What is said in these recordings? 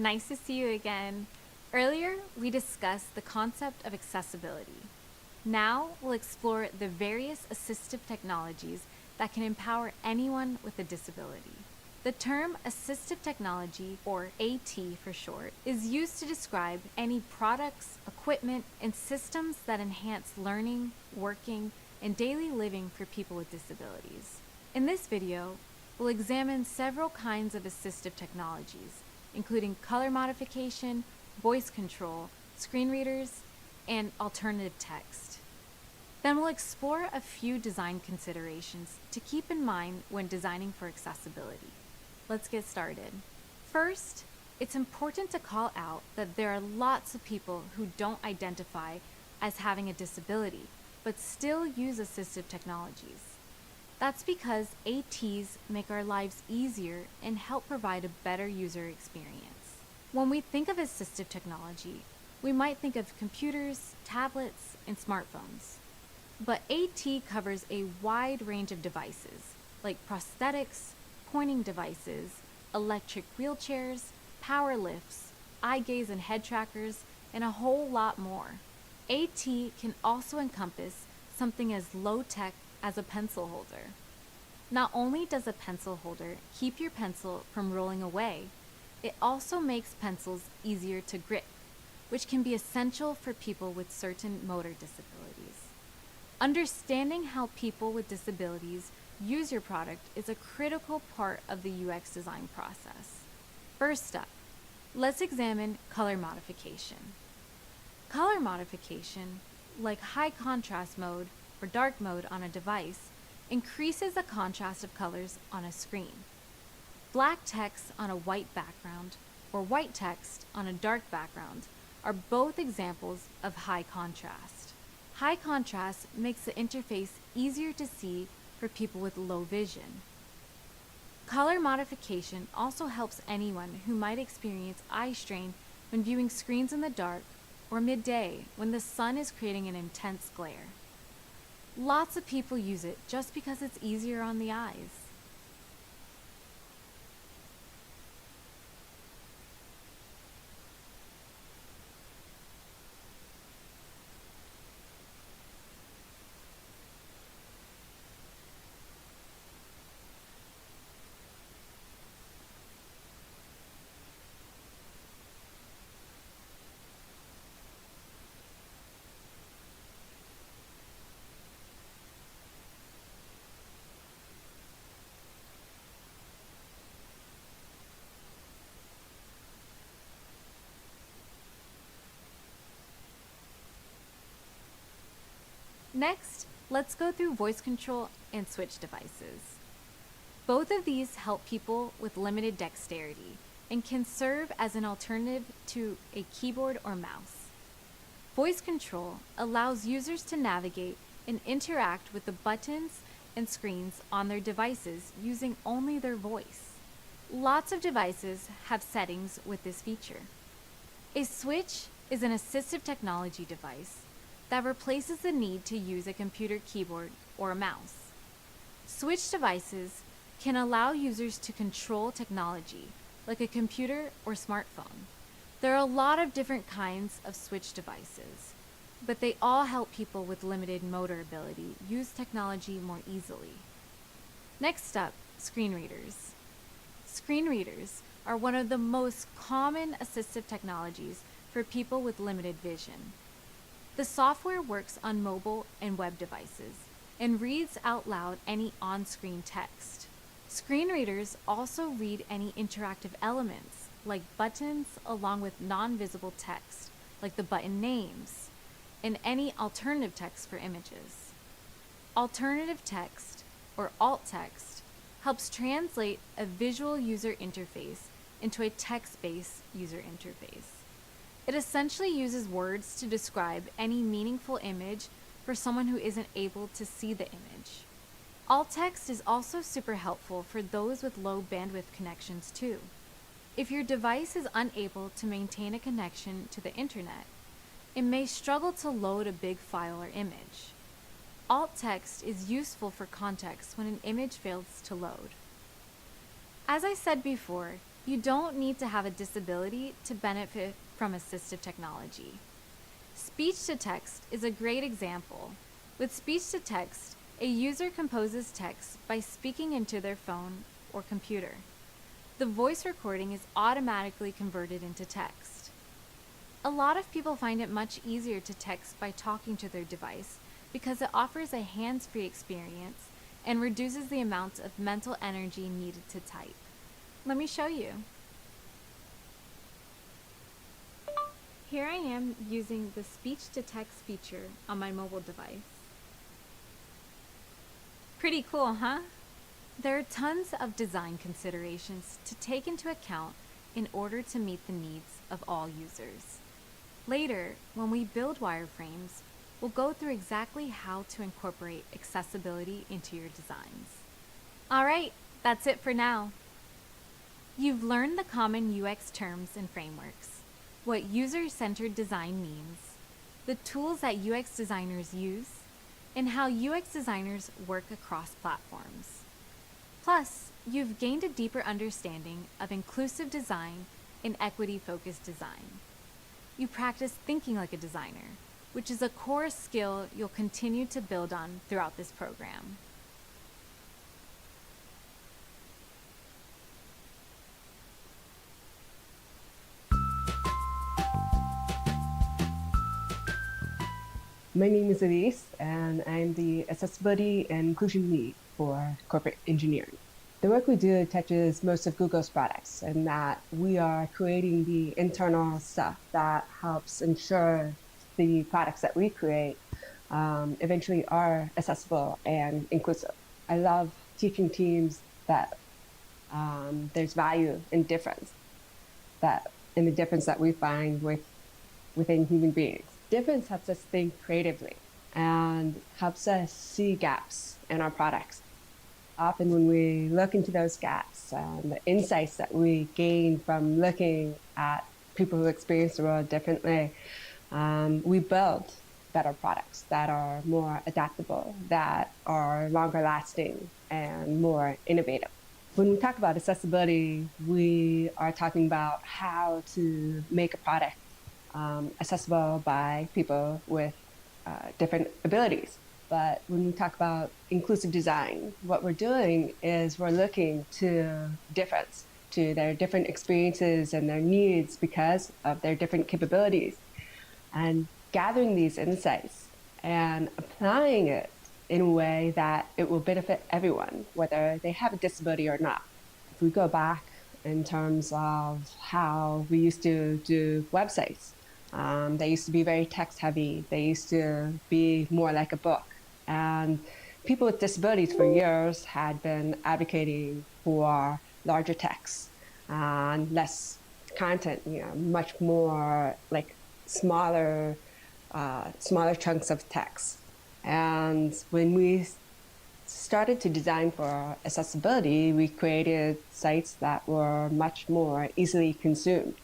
nice to see you again. Earlier, we discussed the concept of accessibility. Now, we'll explore the various assistive technologies that can empower anyone with a disability. The term assistive technology, or AT for short, is used to describe any products, equipment, and systems that enhance learning, working, and daily living for people with disabilities. In this video, we'll examine several kinds of assistive technologies, including color modification, voice control, screen readers, and alternative text. Then we'll explore a few design considerations to keep in mind when designing for accessibility. Let's get started. First, it's important to call out that there are lots of people who don't identify as having a disability, but still use assistive technologies. That's because ATs make our lives easier and help provide a better user experience. When we think of assistive technology, we might think of computers, tablets, and smartphones. But AT covers a wide range of devices, like prosthetics, pointing devices, electric wheelchairs, power lifts, eye gaze and head trackers, and a whole lot more. AT can also encompass something as low-tech as a pencil holder. Not only does a pencil holder keep your pencil from rolling away, it also makes pencils easier to grip, which can be essential for people with certain motor disabilities. Understanding how people with disabilities use your product is a critical part of the UX design process. First up, let's examine color modification. Color modification, like high contrast mode or dark mode on a device, increases the contrast of colors on a screen. Black text on a white background or white text on a dark background are both examples of high contrast. High contrast makes the interface easier to see for people with low vision. Color modification also helps anyone who might experience eye strain when viewing screens in the dark or midday when the sun is creating an intense glare. Lots of people use it just because it's easier on the eyes. Next, let's go through voice control and switch devices. Both of these help people with limited dexterity and can serve as an alternative to a keyboard or mouse. Voice control allows users to navigate and interact with the buttons and screens on their devices using only their voice. Lots of devices have settings with this feature. A switch is an assistive technology device that replaces the need to use a computer keyboard or a mouse. Switch devices can allow users to control technology, like a computer or smartphone. There are a lot of different kinds of switch devices, but they all help people with limited motor ability use technology more easily. Next up, screen readers. Screen readers are one of the most common assistive technologies for people with limited vision. The software works on mobile and web devices and reads out loud any on-screen text. Screen readers also read any interactive elements, like buttons along with non-visible text, like the button names, and any alternative text for images. Alternative text, or alt text, helps translate a visual user interface into a text-based user interface. It essentially uses words to describe any meaningful image for someone who isn't able to see the image. Alt text is also super helpful for those with low bandwidth connections too. If your device is unable to maintain a connection to the internet, it may struggle to load a big file or image. Alt text is useful for context when an image fails to load. As I said before, You don't need to have a disability to benefit from assistive technology. Speech to text is a great example. With speech to text, a user composes text by speaking into their phone or computer. The voice recording is automatically converted into text. A lot of people find it much easier to text by talking to their device because it offers a hands-free experience and reduces the amount of mental energy needed to type. Let me show you. Here I am using the speech-to-text feature on my mobile device. Pretty cool, huh? There are tons of design considerations to take into account in order to meet the needs of all users. Later, when we build wireframes, we'll go through exactly how to incorporate accessibility into your designs. Alright, that's it for now. You've learned the common UX terms and frameworks, what user-centered design means, the tools that UX designers use, and how UX designers work across platforms. Plus, you've gained a deeper understanding of inclusive design and equity-focused design. You practice thinking like a designer, which is a core skill you'll continue to build on throughout this program. My name is Elise, and I'm the Accessibility and Inclusion Lead for Corporate Engineering. The work we do touches most of Google's products, in that we are creating the internal stuff that helps ensure the products that we create eventually are accessible and inclusive. I love teaching teams that there's value in difference, in the difference that we find within human beings. Difference helps us think creatively and helps us see gaps in our products. Often when we look into those gaps, the insights that we gain from looking at people who experience the world differently, we build better products that are more adaptable, that are longer lasting, and more innovative. When we talk about accessibility, we are talking about how to make a product accessible by people with different abilities. But when we talk about inclusive design, what we're doing is we're looking to difference, to their different experiences and their needs because of their different capabilities, and gathering these insights and applying it in a way that it will benefit everyone, whether they have a disability or not. If we go back in terms of how we used to do websites, they used to be very text heavy. They used to be more like a book. And people with disabilities for years had been advocating for larger text and less content, much more like smaller chunks of text. And when we started to design for accessibility, we created sites that were much more easily consumed.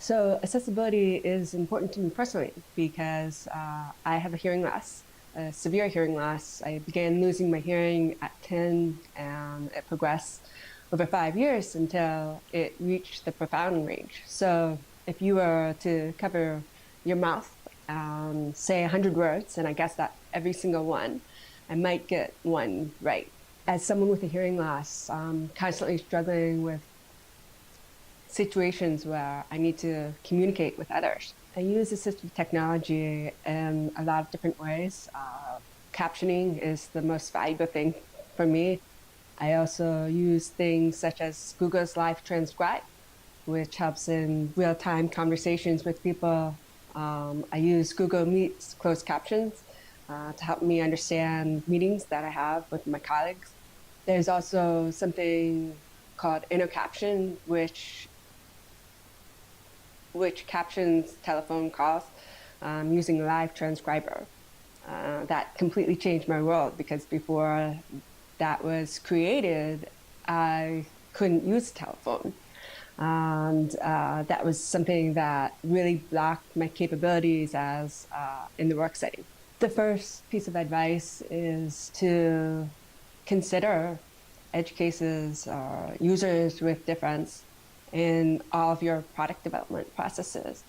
So accessibility is important to me personally because I have a hearing loss, a severe hearing loss. I began losing my hearing at 10, and it progressed over 5 years until it reached the profound range. So if you were to cover your mouth, say 100 words, and I guess that every single one, I might get one right. As someone with a hearing loss, I'm constantly struggling with situations where I need to communicate with others. I use assistive technology in a lot of different ways. Captioning is the most valuable thing for me. I also use things such as Google's Live Transcribe, which helps in real-time conversations with people. I use Google Meet's closed captions to help me understand meetings that I have with my colleagues. There's also something called InnoCaption, which captions telephone calls using a live transcriber. That completely changed my world, because before that was created, I couldn't use telephone. And that was something that really blocked my capabilities as in the work setting. The first piece of advice is to consider edge cases or users with difference in all of your product development processes.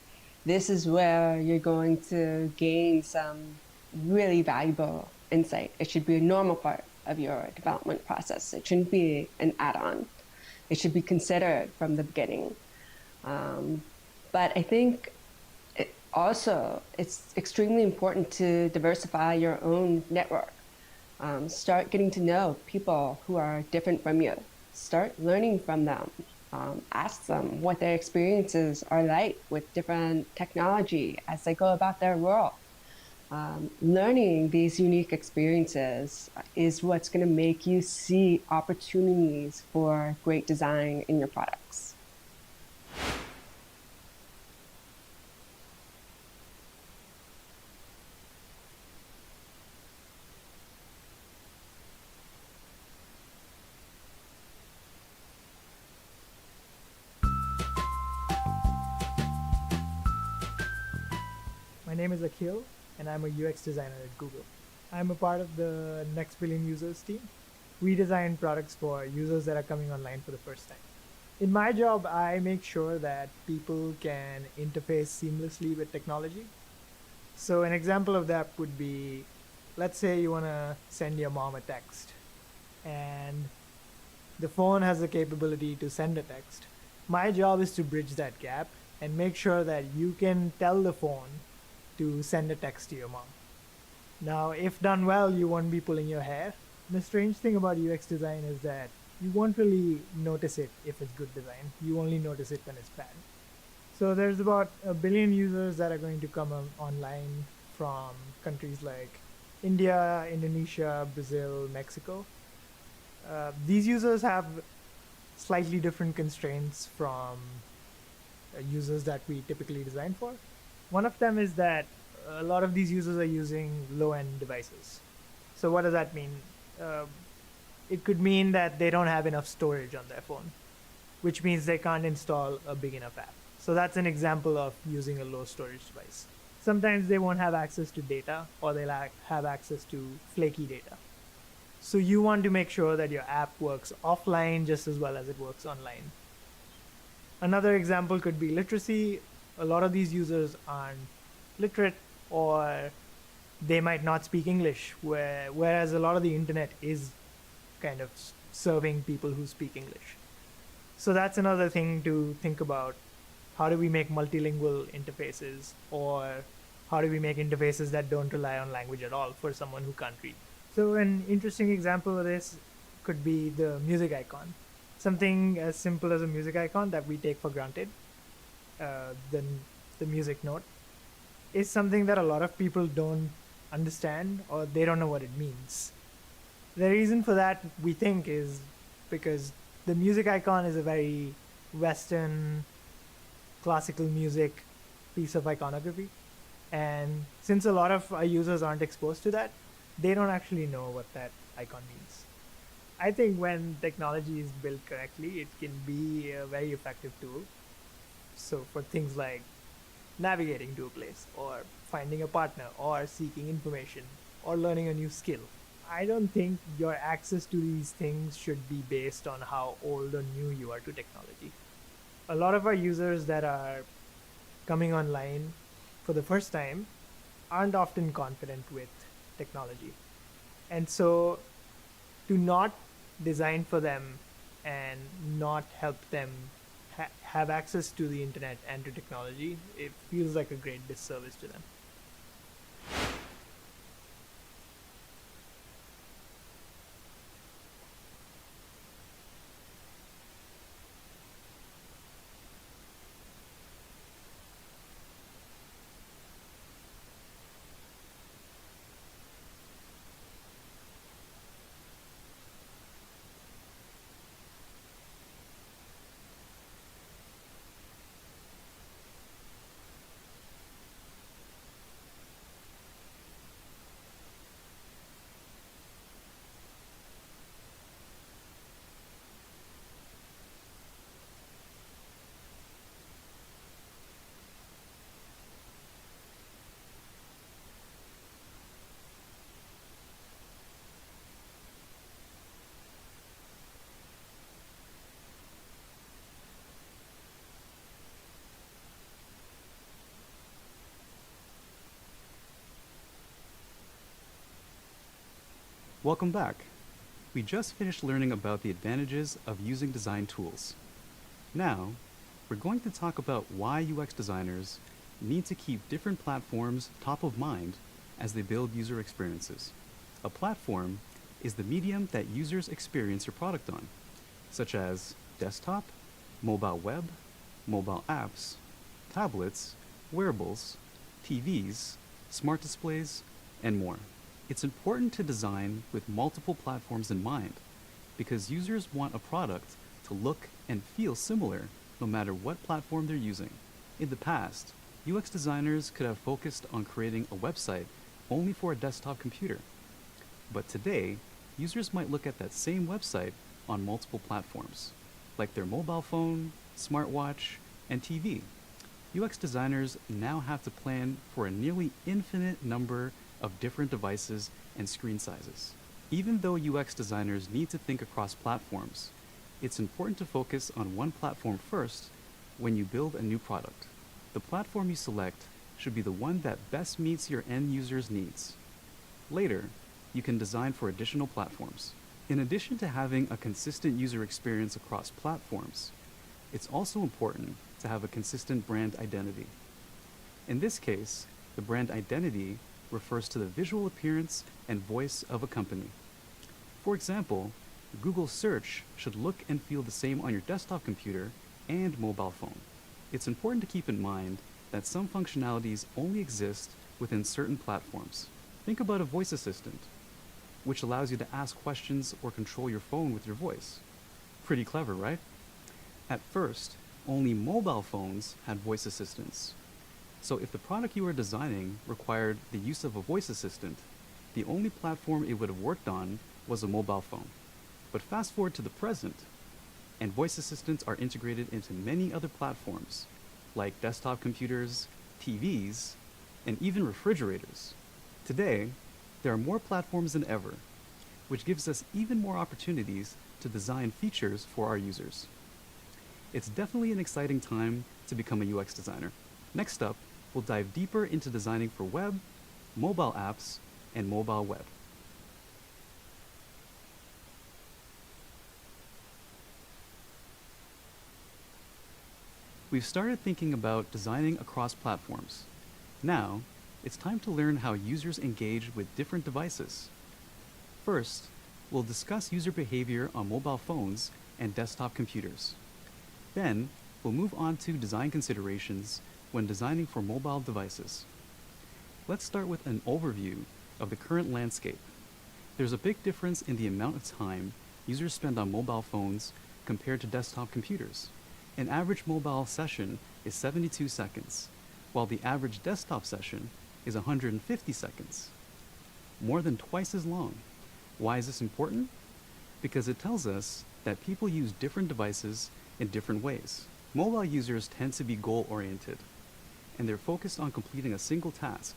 This is where you're going to gain some really valuable insight. It should be a normal part of your development process. It shouldn't be an add-on. It should be considered from the beginning. But I think it's extremely important to diversify your own network. Start getting to know people who are different from you. Start learning from them. Ask them what their experiences are like with different technology as they go about their world. Learning these unique experiences is what's going to make you see opportunities for great design in your products. My name is Akhil, and I'm a UX designer at Google. I'm a part of the Next Billion Users team. We design products for users that are coming online for the first time. In my job, I make sure that people can interface seamlessly with technology. So an example of that would be, let's say you want to send your mom a text, and the phone has the capability to send a text. My job is to bridge that gap and make sure that you can tell the phone to send a text to your mom. Now, if done well, you won't be pulling your hair. The strange thing about UX design is that you won't really notice it if it's good design. You only notice it when it's bad. So there's about 1 billion users that are going to come online from countries like India, Indonesia, Brazil, Mexico. These users have slightly different constraints from users that we typically design for. One of them is that a lot of these users are using low-end devices. So what does that mean? It could mean that they don't have enough storage on their phone, which means they can't install a big enough app. So that's an example of using a low storage device. Sometimes they won't have access to data, or they'll have access to flaky data. So you want to make sure that your app works offline just as well as it works online. Another example could be literacy. A lot of these users aren't literate, or they might not speak English, whereas a lot of the internet is kind of serving people who speak English. So that's another thing to think about. How do we make multilingual interfaces, or how do we make interfaces that don't rely on language at all for someone who can't read? So an interesting example of this could be the music icon. Something as simple as a music icon that we take for granted, the music note, is something that a lot of people don't understand, or they don't know what it means. The reason for that, we think, is because the music icon is a very Western classical music piece of iconography. And since a lot of our users aren't exposed to that, they don't actually know what that icon means. I think when technology is built correctly, it can be a very effective tool. So for things like navigating to a place, or finding a partner, or seeking information, or learning a new skill. I don't think your access to these things should be based on how old or new you are to technology. A lot of our users that are coming online for the first time aren't often confident with technology. And so to not design for them and not help them have access to the internet and to technology, it feels like a great disservice to them. Welcome back. We just finished learning about the advantages of using design tools. Now, we're going to talk about why UX designers need to keep different platforms top of mind as they build user experiences. A platform is the medium that users experience your product on, such as desktop, mobile web, mobile apps, tablets, wearables, TVs, smart displays, and more. It's important to design with multiple platforms in mind because users want a product to look and feel similar no matter what platform they're using. In the past, UX designers could have focused on creating a website only for a desktop computer. But today, users might look at that same website on multiple platforms, like their mobile phone, smartwatch, and TV. UX designers now have to plan for a nearly infinite number of different devices and screen sizes. Even though UX designers need to think across platforms, it's important to focus on one platform first when you build a new product. The platform you select should be the one that best meets your end user's needs. Later, you can design for additional platforms. In addition to having a consistent user experience across platforms, it's also important to have a consistent brand identity. In this case, the brand identity refers to the visual appearance and voice of a company. For example, Google search should look and feel the same on your desktop computer and mobile phone. It's important to keep in mind that some functionalities only exist within certain platforms. Think about a voice assistant, which allows you to ask questions or control your phone with your voice. Pretty clever, right? At first, only mobile phones had voice assistants. So if the product you were designing required the use of a voice assistant, the only platform it would have worked on was a mobile phone. But fast forward to the present, and voice assistants are integrated into many other platforms, like desktop computers, TVs, and even refrigerators. Today, there are more platforms than ever, which gives us even more opportunities to design features for our users. It's definitely an exciting time to become a UX designer. Next up, we'll dive deeper into designing for web, mobile apps, and mobile web. We've started thinking about designing across platforms. Now, it's time to learn how users engage with different devices. First, we'll discuss user behavior on mobile phones and desktop computers. Then, we'll move on to design considerations when designing for mobile devices. Let's start with an overview of the current landscape. There's a big difference in the amount of time users spend on mobile phones compared to desktop computers. An average mobile session is 72 seconds, while the average desktop session is 150 seconds. More than twice as long. Why is this important? Because it tells us that people use different devices in different ways. Mobile users tend to be goal-oriented, and they're focused on completing a single task.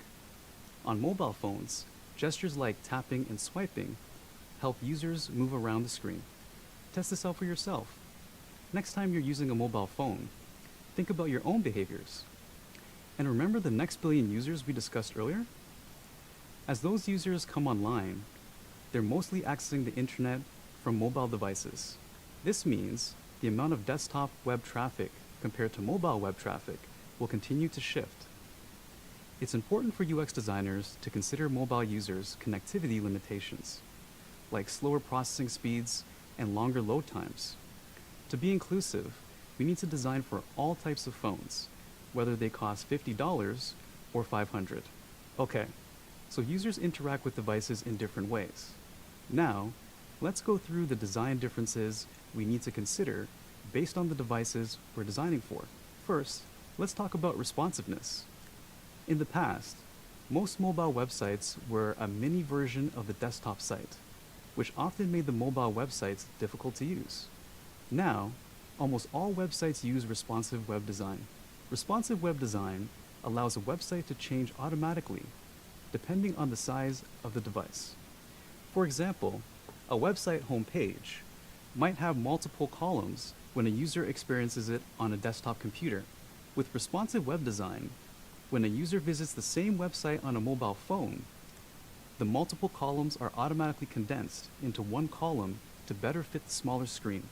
On mobile phones, gestures like tapping and swiping help users move around the screen. Test this out for yourself. Next time you're using a mobile phone, think about your own behaviors. And remember the next billion users we discussed earlier? As those users come online, they're mostly accessing the internet from mobile devices. This means the amount of desktop web traffic compared to mobile web traffic will continue to shift. It's important for UX designers to consider mobile users' connectivity limitations, like slower processing speeds and longer load times. To be inclusive, we need to design for all types of phones, whether they cost $50 or $500. Okay, so users interact with devices in different ways. Now, let's go through the design differences we need to consider based on the devices we're designing for. First, let's talk about responsiveness. In the past, most mobile websites were a mini version of the desktop site, which often made the mobile websites difficult to use. Now, almost all websites use responsive web design. Responsive web design allows a website to change automatically, depending on the size of the device. For example, a website homepage might have multiple columns when a user experiences it on a desktop computer. With responsive web design, when a user visits the same website on a mobile phone, The multiple columns are automatically condensed into one column to better fit the smaller screen.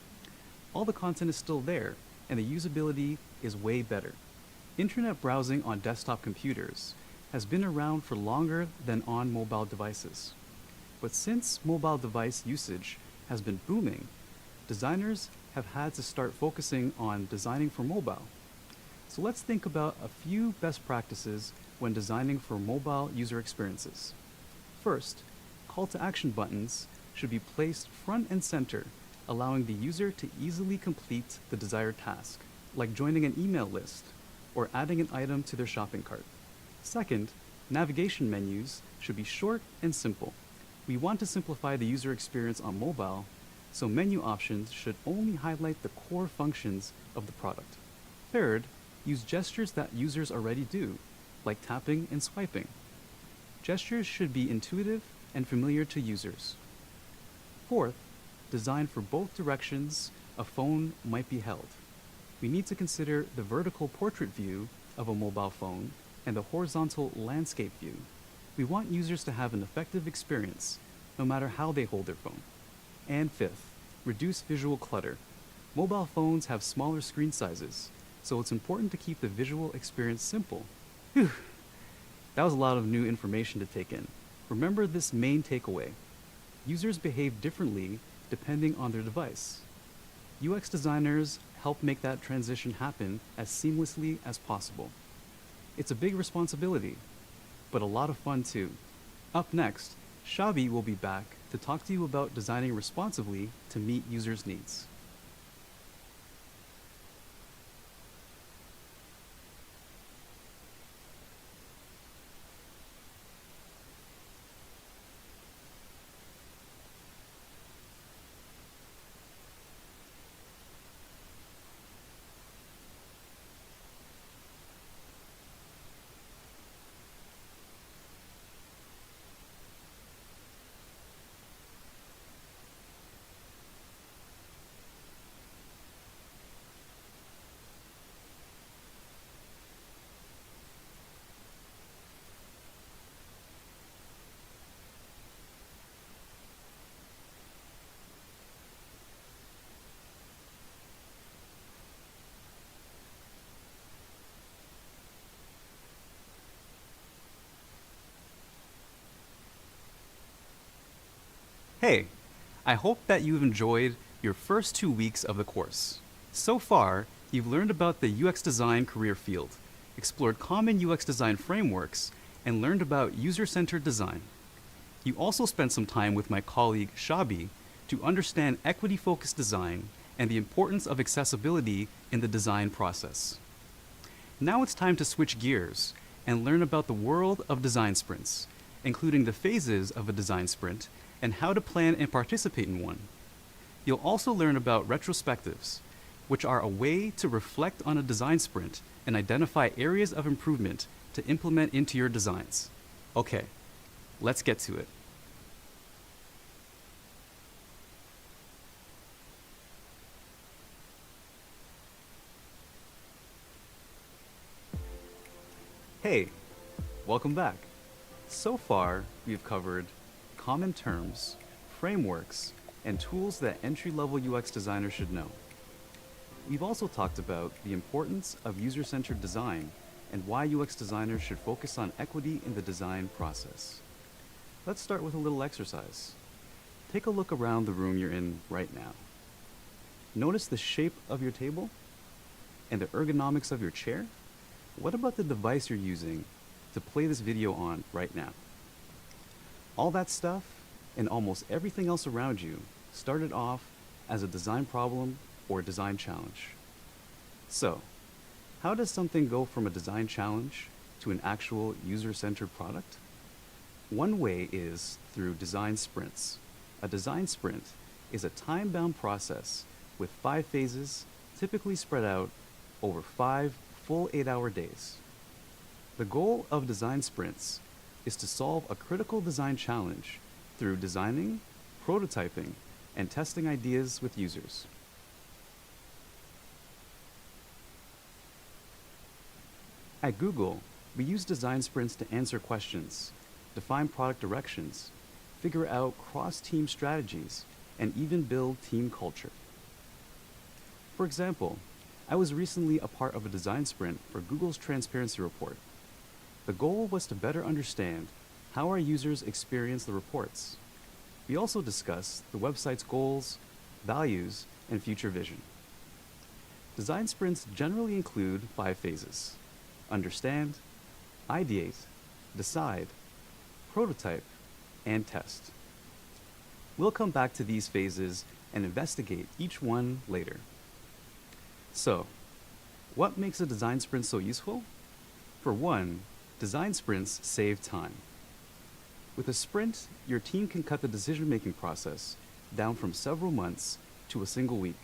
All the content is still there, and the usability is way better. Internet browsing on desktop computers has been around for longer than on mobile devices. But since mobile device usage has been booming, designers have had to start focusing on designing for mobile. So let's think about a few best practices when designing for mobile user experiences. First, call to action buttons should be placed front and center, allowing the user to easily complete the desired task, like joining an email list or adding an item to their shopping cart. Second, navigation menus should be short and simple. We want to simplify the user experience on mobile, so menu options should only highlight the core functions of the product. Third, use gestures that users already do, like tapping and swiping. Gestures should be intuitive and familiar to users. Fourth, design for both directions a phone might be held. We need to consider the vertical portrait view of a mobile phone and the horizontal landscape view. We want users to have an effective experience, no matter how they hold their phone. And fifth, reduce visual clutter. Mobile phones have smaller screen sizes, so it's important to keep the visual experience simple. Whew. That was a lot of new information to take in. Remember this main takeaway. Users behave differently depending on their device. UX designers help make that transition happen as seamlessly as possible. It's a big responsibility, but a lot of fun too. Up next, Shabi will be back to talk to you about designing responsively to meet users' needs. Hey, I hope that you've enjoyed your first 2 weeks of the course. So far, you've learned about the UX design career field, explored common UX design frameworks, and learned about user-centered design. You also spent some time with my colleague Shabi to understand equity-focused design and the importance of accessibility in the design process. Now it's time to switch gears and learn about the world of design sprints, including the phases of a design sprint and how to plan and participate in one. You'll also learn about retrospectives, which are a way to reflect on a design sprint and identify areas of improvement to implement into your designs. Okay, let's get to it. Hey, welcome back. So far, we've covered common terms, frameworks, and tools that entry-level UX designers should know. We've also talked about the importance of user-centered design and why UX designers should focus on equity in the design process. Let's start with a little exercise. Take a look around the room you're in right now. Notice the shape of your table and the ergonomics of your chair. What about the device you're using to play this video on right now? All that stuff and almost everything else around you started off as a design problem or a design challenge. So, how does something go from a design challenge to an actual user-centered product? One way is through design sprints. A design sprint is a time-bound process with 5 phases, typically spread out over 5 full 8-hour days. The goal of design sprints is to solve a critical design challenge through designing, prototyping, and testing ideas with users. At Google, we use design sprints to answer questions. define product directions, figure out cross-team strategies, and even build team culture. For example, I was recently a part of a design sprint for Google's transparency report. The goal was to better understand how our users experience the reports. We also discussed the website's goals, values, and future vision. Design sprints generally include 5 phases: understand, ideate, decide, prototype, and test. We'll come back to these phases and investigate each one later. So, what makes a design sprint so useful? For one, design sprints save time. With a sprint, your team can cut the decision-making process down from several months to a single week.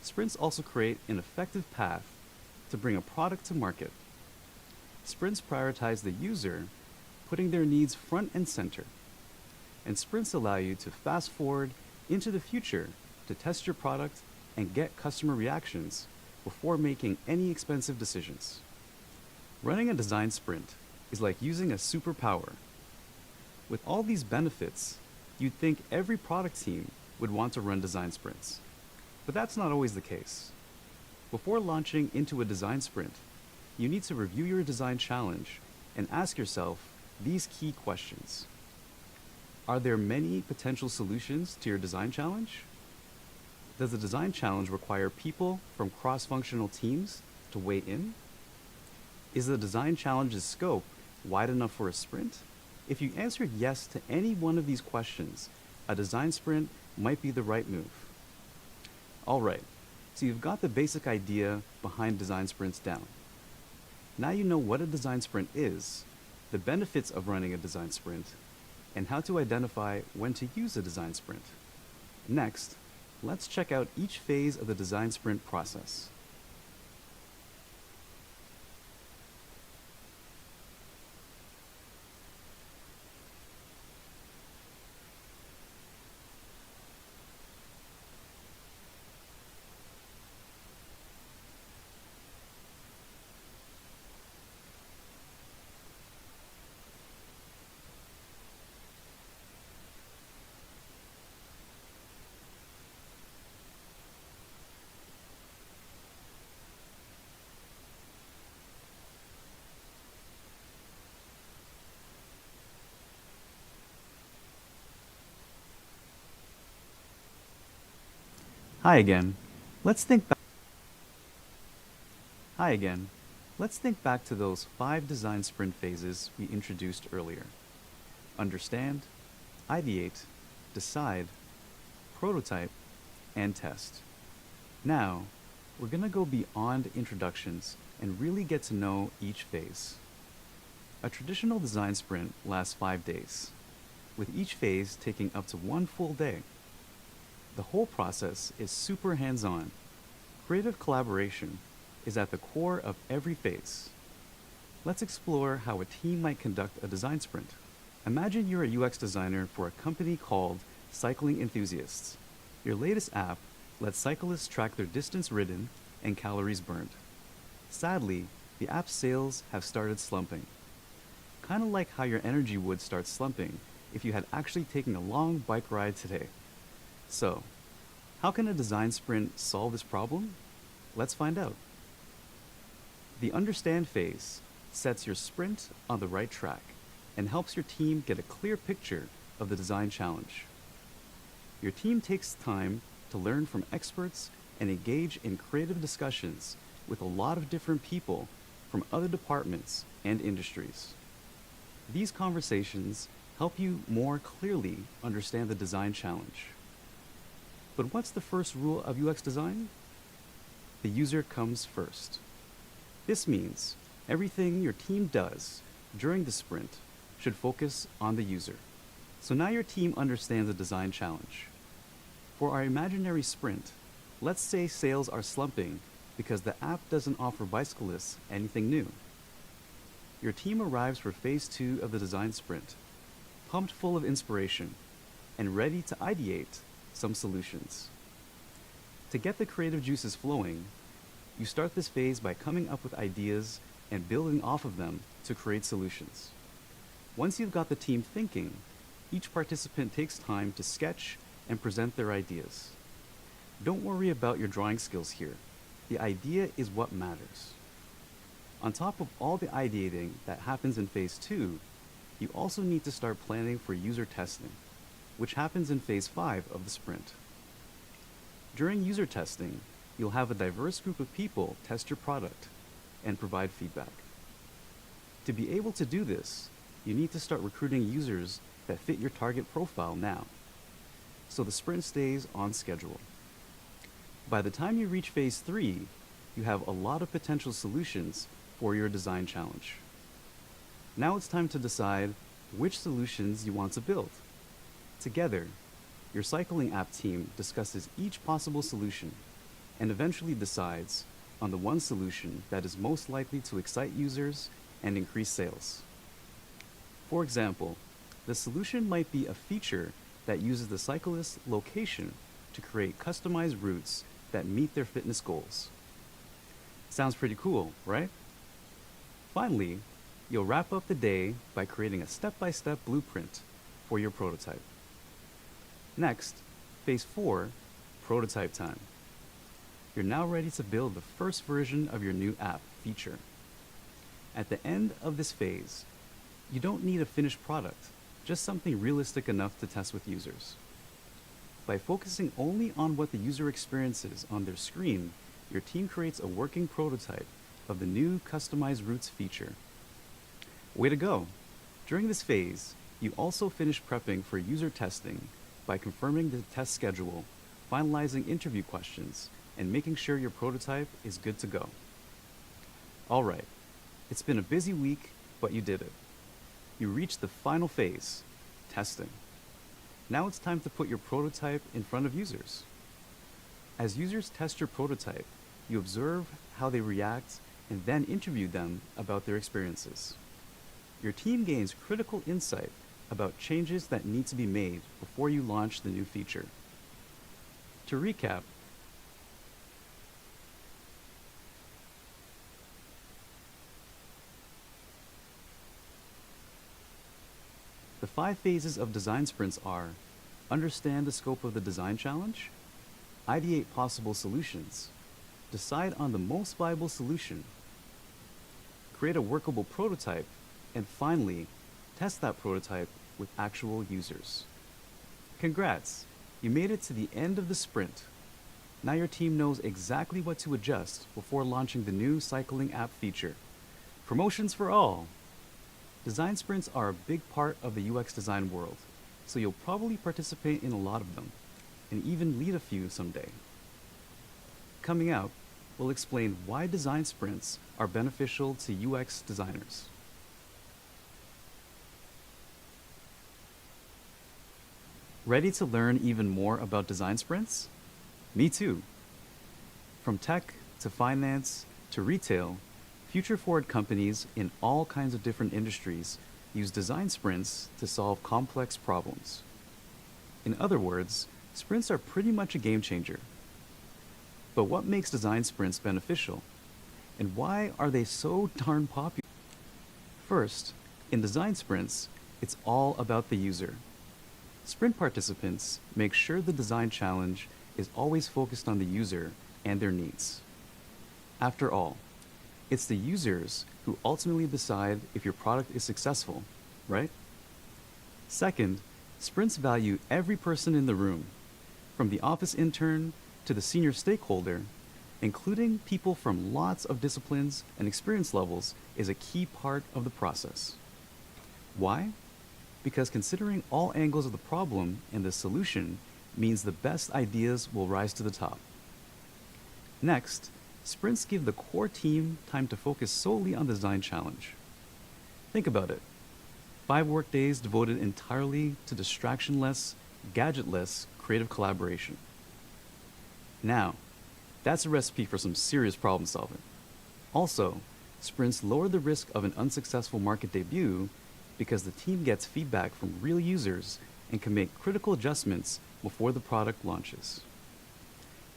Sprints also create an effective path to bring a product to market. Sprints prioritize the user, putting their needs front and center. And sprints allow you to fast forward into the future to test your product and get customer reactions before making any expensive decisions. Running a design sprint is like using a superpower. With all these benefits, you'd think every product team would want to run design sprints. But that's not always the case. Before launching into a design sprint, you need to review your design challenge and ask yourself these key questions. Are there many potential solutions to your design challenge? Does the design challenge require people from cross-functional teams to weigh in? Is the design challenge's scope wide enough for a sprint? If you answered yes to any one of these questions, a design sprint might be the right move. All right, so you've got the basic idea behind design sprints down. Now you know what a design sprint is, the benefits of running a design sprint, and how to identify when to use a design sprint. Next, let's check out each phase of the design sprint process. Hi again. Let's think back. Hi again. Let's think back to those 5 design sprint phases we introduced earlier. Understand, ideate, decide, prototype, and test. Now, we're going to go beyond introductions and really get to know each phase. A traditional design sprint lasts 5 days, with each phase taking up to 1 full day. The whole process is super hands-on. Creative collaboration is at the core of every phase. Let's explore how a team might conduct a design sprint. Imagine you're a UX designer for a company called Cycling Enthusiasts. Your latest app lets cyclists track their distance ridden and calories burned. Sadly, the app's sales have started slumping. Kind of like how your energy would start slumping if you had actually taken a long bike ride today. So, how can a design sprint solve this problem? Let's find out. The understand phase sets your sprint on the right track and helps your team get a clear picture of the design challenge. Your team takes time to learn from experts and engage in creative discussions with a lot of different people from other departments and industries. These conversations help you more clearly understand the design challenge. But what's the first rule of UX design? The user comes first. This means everything your team does during the sprint should focus on the user. So now your team understands the design challenge. For our imaginary sprint, let's say sales are slumping because the app doesn't offer bicyclists anything new. Your team arrives for phase 2 of the design sprint, pumped full of inspiration and ready to ideate some solutions. To get the creative juices flowing, you start this phase by coming up with ideas and building off of them to create solutions. Once you've got the team thinking, each participant takes time to sketch and present their ideas. Don't worry about your drawing skills here. The idea is what matters. On top of all the ideating that happens in phase 2, you also need to start planning for user testing, which happens in phase 5 of the sprint. During user testing, you'll have a diverse group of people test your product and provide feedback. To be able to do this, you need to start recruiting users that fit your target profile now, so the sprint stays on schedule. By the time you reach phase 3, you have a lot of potential solutions for your design challenge. Now it's time to decide which solutions you want to build. Together, your cycling app team discusses each possible solution and eventually decides on the one solution that is most likely to excite users and increase sales. For example, the solution might be a feature that uses the cyclist's location to create customized routes that meet their fitness goals. Sounds pretty cool, right? Finally, you'll wrap up the day by creating a step-by-step blueprint for your prototype. Next, phase 4, prototype time. You're now ready to build the first version of your new app feature. At the end of this phase, you don't need a finished product, just something realistic enough to test with users. By focusing only on what the user experiences on their screen, your team creates a working prototype of the new customized routes feature. Way to go! During this phase, you also finish prepping for user testing by confirming the test schedule, finalizing interview questions, and making sure your prototype is good to go. All right, it's been a busy week, but you did it. You reached the final phase, testing. Now it's time to put your prototype in front of users. As users test your prototype, you observe how they react and then interview them about their experiences. Your team gains critical insight about changes that need to be made before you launch the new feature. To recap, the 5 phases of design sprints are: understand the scope of the design challenge, ideate possible solutions, decide on the most viable solution, create a workable prototype, and finally, test that prototype with actual users. Congrats! You made it to the end of the sprint. Now your team knows exactly what to adjust before launching the new cycling app feature. Promotions for all! Design sprints are a big part of the UX design world, so you'll probably participate in a lot of them, and even lead a few someday. Coming out, we'll explain why design sprints are beneficial to UX designers. Ready to learn even more about design sprints? Me too. From tech to finance to retail, future-forward companies in all kinds of different industries use design sprints to solve complex problems. In other words, sprints are pretty much a game changer. But what makes design sprints beneficial? And why are they so darn popular? First, in design sprints, it's all about the user. Sprint participants make sure the design challenge is always focused on the user and their needs. After all, it's the users who ultimately decide if your product is successful, right? Second, sprints value every person in the room, from the office intern to the senior stakeholder. Including people from lots of disciplines and experience levels is a key part of the process. Why? Because considering all angles of the problem and the solution means the best ideas will rise to the top. Next, sprints give the core team time to focus solely on the design challenge. Think about it. 5 workdays devoted entirely to distraction-less, gadget-less creative collaboration. Now, that's a recipe for some serious problem solving. Also, sprints lower the risk of an unsuccessful market debut because the team gets feedback from real users and can make critical adjustments before the product launches.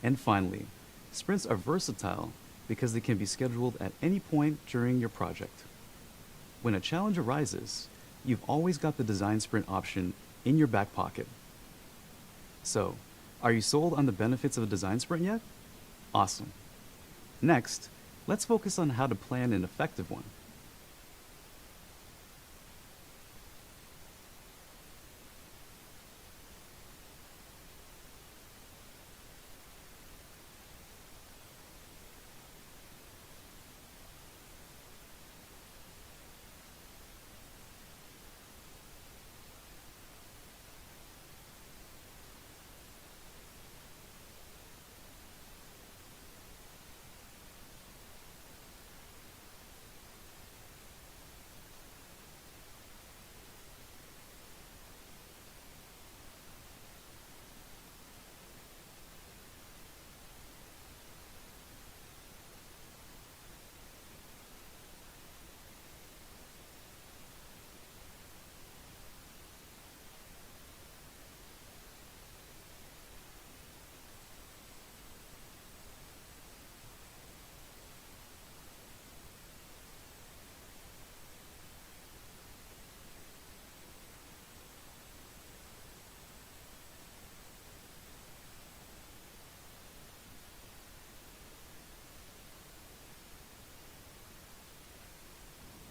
And finally, sprints are versatile because they can be scheduled at any point during your project. When a challenge arises, you've always got the design sprint option in your back pocket. So, are you sold on the benefits of a design sprint yet? Awesome. Next, let's focus on how to plan an effective one.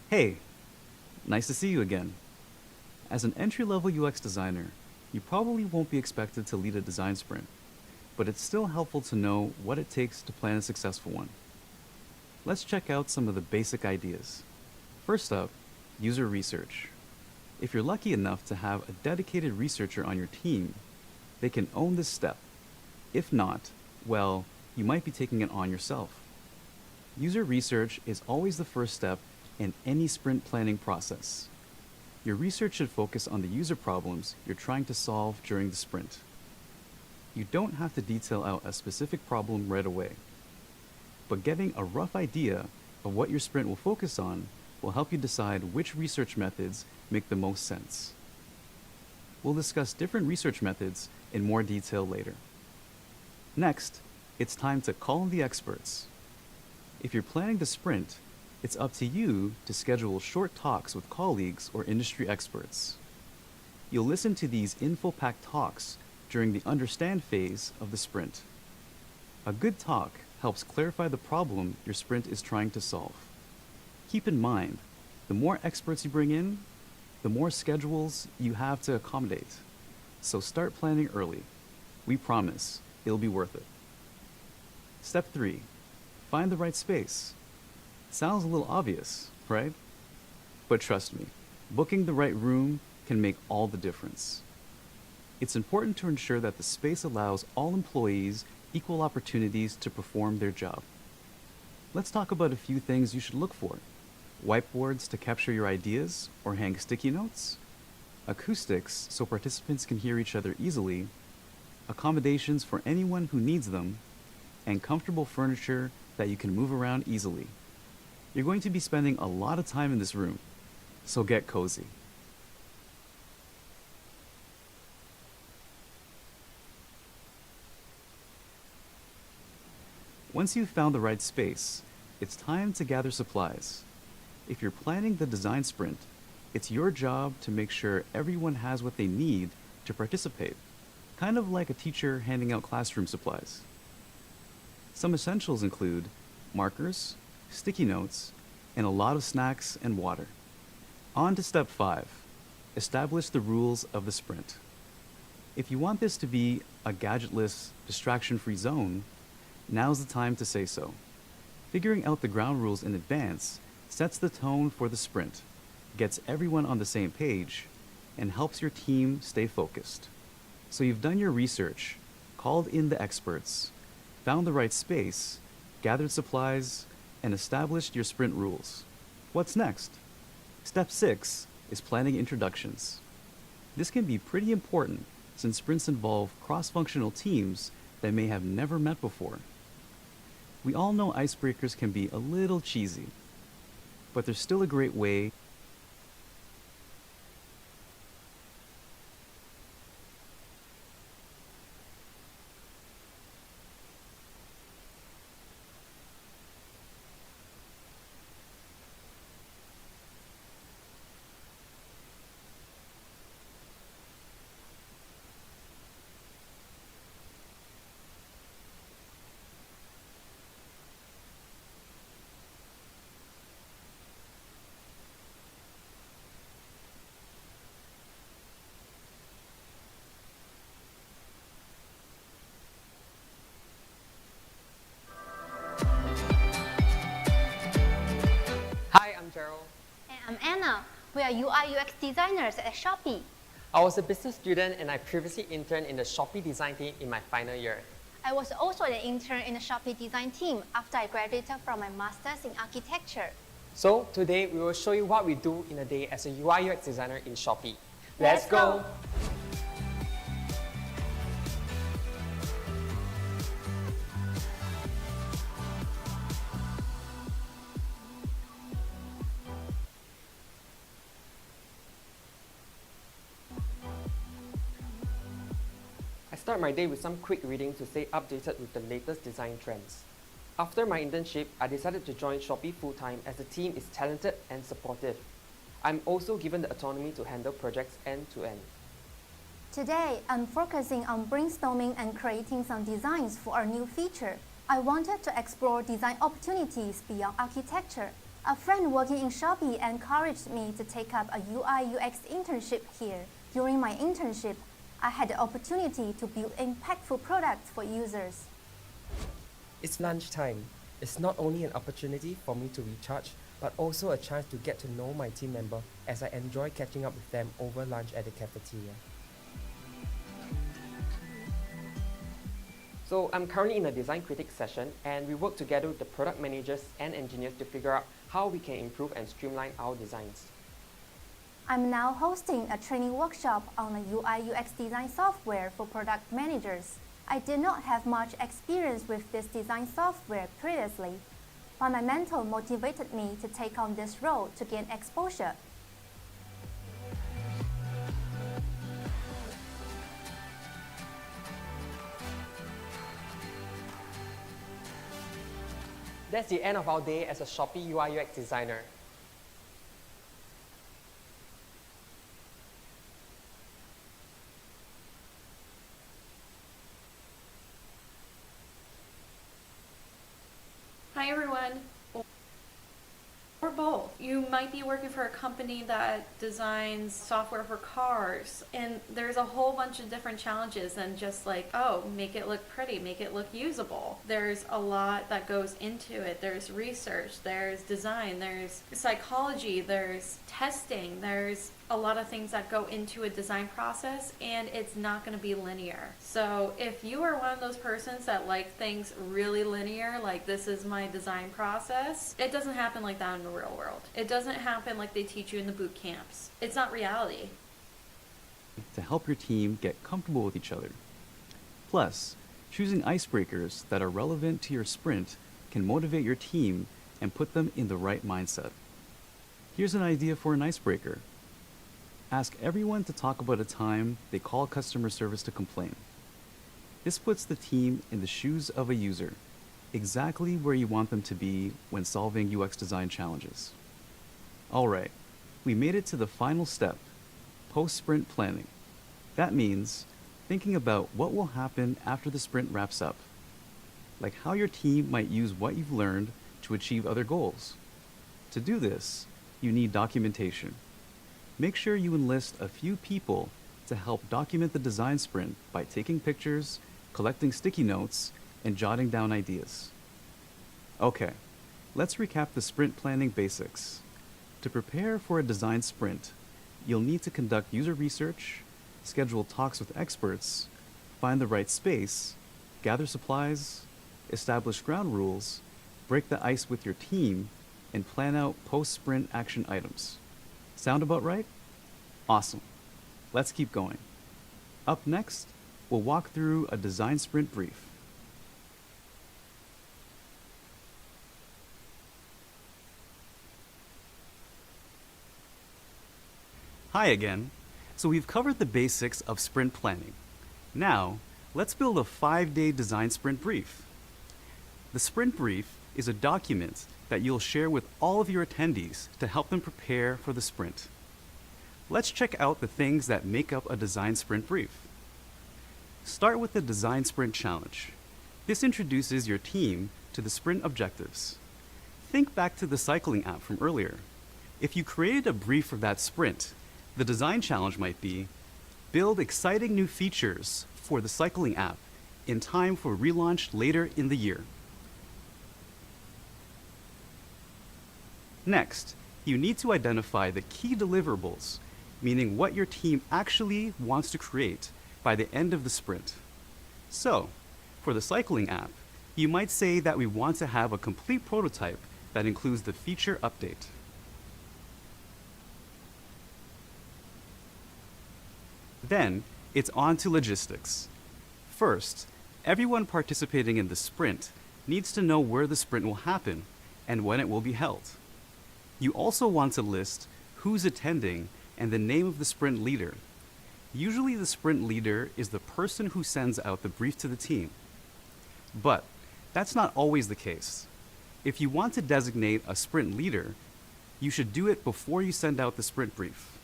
Hey, nice to see you again. As an entry-level UX designer, you probably won't be expected to lead a design sprint, but it's still helpful to know what it takes to plan a successful one. Let's check out some of the basic ideas. First up, user research. If you're lucky enough to have a dedicated researcher on your team, they can own this step. If not, well, you might be taking it on yourself. User research is always the first step in any sprint planning process. Your research should focus on the user problems you're trying to solve during the sprint. You don't have to detail out a specific problem right away, but getting a rough idea of what your sprint will focus on will help you decide which research methods make the most sense. We'll discuss different research methods in more detail later. Next, it's time to call in the experts. If you're planning the sprint, it's up to you to schedule short talks with colleagues or industry experts. You'll listen to these info-packed talks during the understand phase of the sprint. A good talk helps clarify the problem your sprint is trying to solve. Keep in mind, the more experts you bring in, the more schedules you have to accommodate. So start planning early. We promise it'll be worth it. Step 3, find the right space. Sounds a little obvious, right? But trust me, booking the right room can make all the difference. It's important to ensure that the space allows all employees equal opportunities to perform their job. Let's talk about a few things you should look for. Whiteboards to capture your ideas or hang sticky notes, acoustics so participants can hear each other easily, accommodations for anyone who needs them, and comfortable furniture that you can move around easily. You're going to be spending a lot of time in this room, so get cozy. Once you've found the right space, it's time to gather supplies. If you're planning the design sprint, it's your job to make sure everyone has what they need to participate, kind of like a teacher handing out classroom supplies. Some essentials include markers, sticky notes, and a lot of snacks and water. On to step 5, establish the rules of the sprint. If you want this to be a gadgetless, distraction-free zone, now's the time to say so. Figuring out the ground rules in advance sets the tone for the sprint, gets everyone on the same page, and helps your team stay focused. So you've done your research, called in the experts, found the right space, gathered supplies, and established your sprint rules. What's next? Step 6 is planning introductions. This can be pretty important since sprints involve cross-functional teams that may have never met before. We all know icebreakers can be a little cheesy, but there's still a great way We are UI UX designers at Shopee. I was a business student and I previously interned in the Shopee design team in my final year. I was also an intern in the Shopee design team after I graduated from my master's in architecture. So today we will show you what we do in a day as a UI UX designer in Shopee. Let's go! I start my day with some quick reading to stay updated with the latest design trends. After my internship, I decided to join Shopee full-time as the team is talented and supportive. I'm also given the autonomy to handle projects end-to-end. Today, I'm focusing on brainstorming and creating some designs for a new feature. I wanted to explore design opportunities beyond architecture. A friend working in Shopee encouraged me to take up a UI UX internship here. During my internship, I had the opportunity to build impactful products for users. It's lunchtime. It's not only an opportunity for me to recharge, but also a chance to get to know my team member as I enjoy catching up with them over lunch at the cafeteria. So I'm currently in a design critics session and we work together with the product managers and engineers to figure out how we can improve and streamline our designs. I'm now hosting a training workshop on the UI UX design software for product managers. I did not have much experience with this design software previously, but my mentor motivated me to take on this role to gain exposure. That's the end of our day as a Shopee UI UX designer. Hi everyone. Or both. You might be working for a company that designs software for cars, and there's a whole bunch of different challenges than just like, oh, make it look pretty, make it look usable. There's a lot that goes into it. There's research, there's design, there's psychology, there's testing, there's a lot of things that go into a design process, and it's not going to be linear. So if you are one of those persons that like things really linear, like this is my design process, it doesn't happen like that in the real world. It doesn't happen like they teach you in the boot camps. It's not reality. To help your team get comfortable with each other. Plus, choosing icebreakers that are relevant to your sprint can motivate your team and put them in the right mindset. Here's an idea for an icebreaker. Ask everyone to talk about a time they call customer service to complain. This puts the team in the shoes of a user, exactly where you want them to be when solving UX design challenges. Alright, we made it to the final step, post-sprint planning. That means thinking about what will happen after the sprint wraps up, like how your team might use what you've learned to achieve other goals. To do this, you need documentation. Make sure you enlist a few people to help document the design sprint by taking pictures, collecting sticky notes, and jotting down ideas. Okay, let's recap the sprint planning basics. To prepare for a design sprint, you'll need to conduct user research, schedule talks with experts, find the right space, gather supplies, establish ground rules, break the ice with your team, and plan out post-sprint action items. Sound about right? Awesome. Let's keep going. Up next, we'll walk through a design sprint brief. Hi again. So we've covered the basics of sprint planning. Now, let's build a 5-day design sprint brief. The sprint brief is a document that you'll share with all of your attendees to help them prepare for the sprint. Let's check out the things that make up a design sprint brief. Start with the design sprint challenge. This introduces your team to the sprint objectives. Think back to the cycling app from earlier. If you created a brief for that sprint, the design challenge might be build exciting new features for the cycling app in time for relaunch later in the year. Next, you need to identify the key deliverables, meaning what your team actually wants to create by the end of the sprint. So, for the cycling app, you might say that we want to have a complete prototype that includes the feature update. Then, it's on to logistics. First, everyone participating in the sprint needs to know where the sprint will happen and when it will be held. You also want to list who's attending and the name of the sprint leader. Usually the sprint leader is the person who sends out the brief to the team. But that's not always the case. If you want to designate a sprint leader, you should do it before you send out the sprint brief.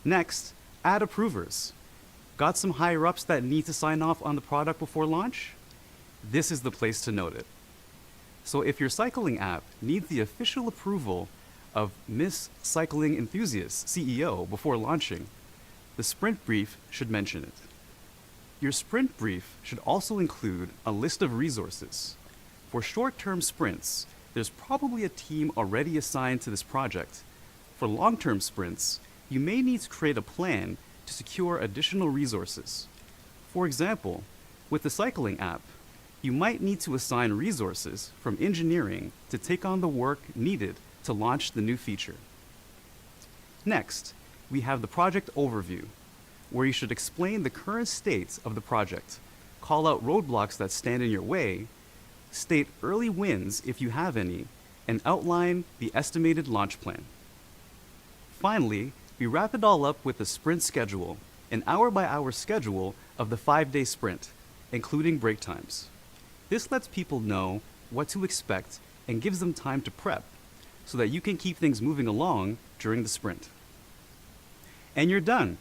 Next, add approvers. Got some higher-ups that need to sign off on the product before launch? This is the place to note it. So if your cycling app needs the official approval of Miss Cycling Enthusiast, CEO, before launching, the sprint brief should mention it. Your sprint brief should also include a list of resources. For short-term sprints, there's probably a team already assigned to this project. For long-term sprints, you may need to create a plan to secure additional resources. For example, with the cycling app, you might need to assign resources from engineering to take on the work needed to launch the new feature. Next, we have the project overview, where you should explain the current state of the project, call out roadblocks that stand in your way, state early wins if you have any, and outline the estimated launch plan. Finally, we wrap it all up with a sprint schedule, an hour-by-hour schedule of the 5-day sprint, including break times. This lets people know what to expect and gives them time to prep so that you can keep things moving along during the sprint. And you're done.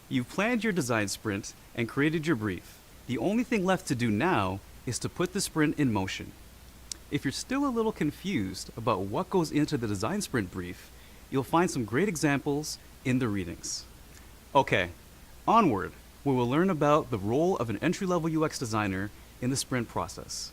You've planned your design sprint and created your brief. The only thing left to do now is to put the sprint in motion. If you're still a little confused about what goes into the design sprint brief, you'll find some great examples in the readings. Okay, onward, we will learn about the role of an entry-level UX designer in the sprint process.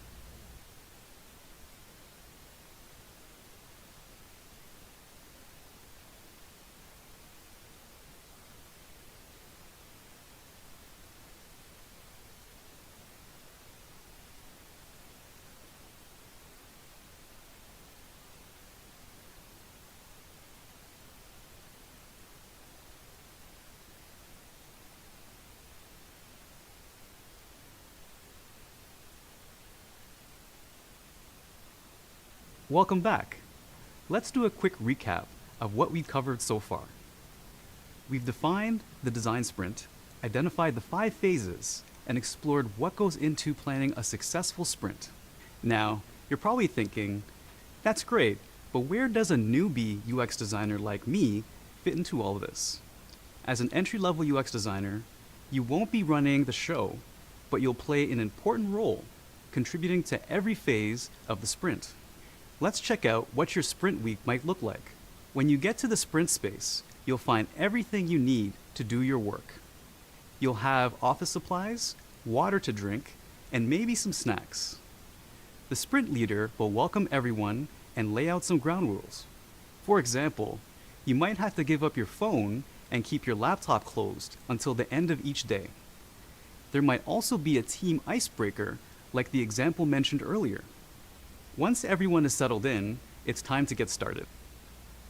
Welcome back. Let's do a quick recap of what we've covered so far. We've defined the design sprint, identified the 5 phases, and explored what goes into planning a successful sprint. Now, you're probably thinking, that's great, but where does a newbie UX designer like me fit into all of this? As an entry-level UX designer, you won't be running the show, but you'll play an important role, contributing to every phase of the sprint. Let's check out what your sprint week might look like. When you get to the sprint space, you'll find everything you need to do your work. You'll have office supplies, water to drink, and maybe some snacks. The sprint leader will welcome everyone and lay out some ground rules. For example, you might have to give up your phone and keep your laptop closed until the end of each day. There might also be a team icebreaker like the example mentioned earlier. Once everyone is settled in, it's time to get started.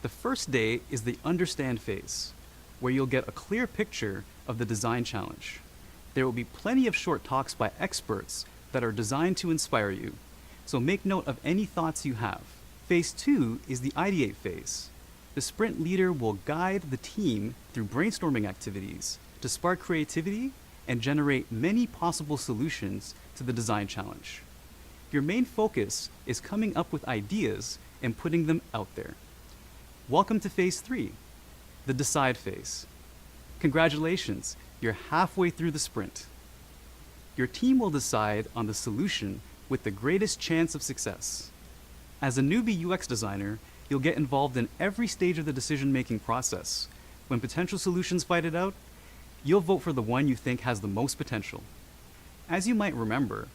The first day is the understand phase, where you'll get a clear picture of the design challenge. There will be plenty of short talks by experts that are designed to inspire you, so make note of any thoughts you have. Phase 2 is the ideate phase. The sprint leader will guide the team through brainstorming activities to spark creativity and generate many possible solutions to the design challenge. Your main focus is coming up with ideas and putting them out there. Welcome to phase 3, the decide phase. Congratulations, you're halfway through the sprint. Your team will decide on the solution with the greatest chance of success. As a newbie UX designer, you'll get involved in every stage of the decision-making process. When potential solutions fight it out, you'll vote for the one you think has the most potential. As you might remember,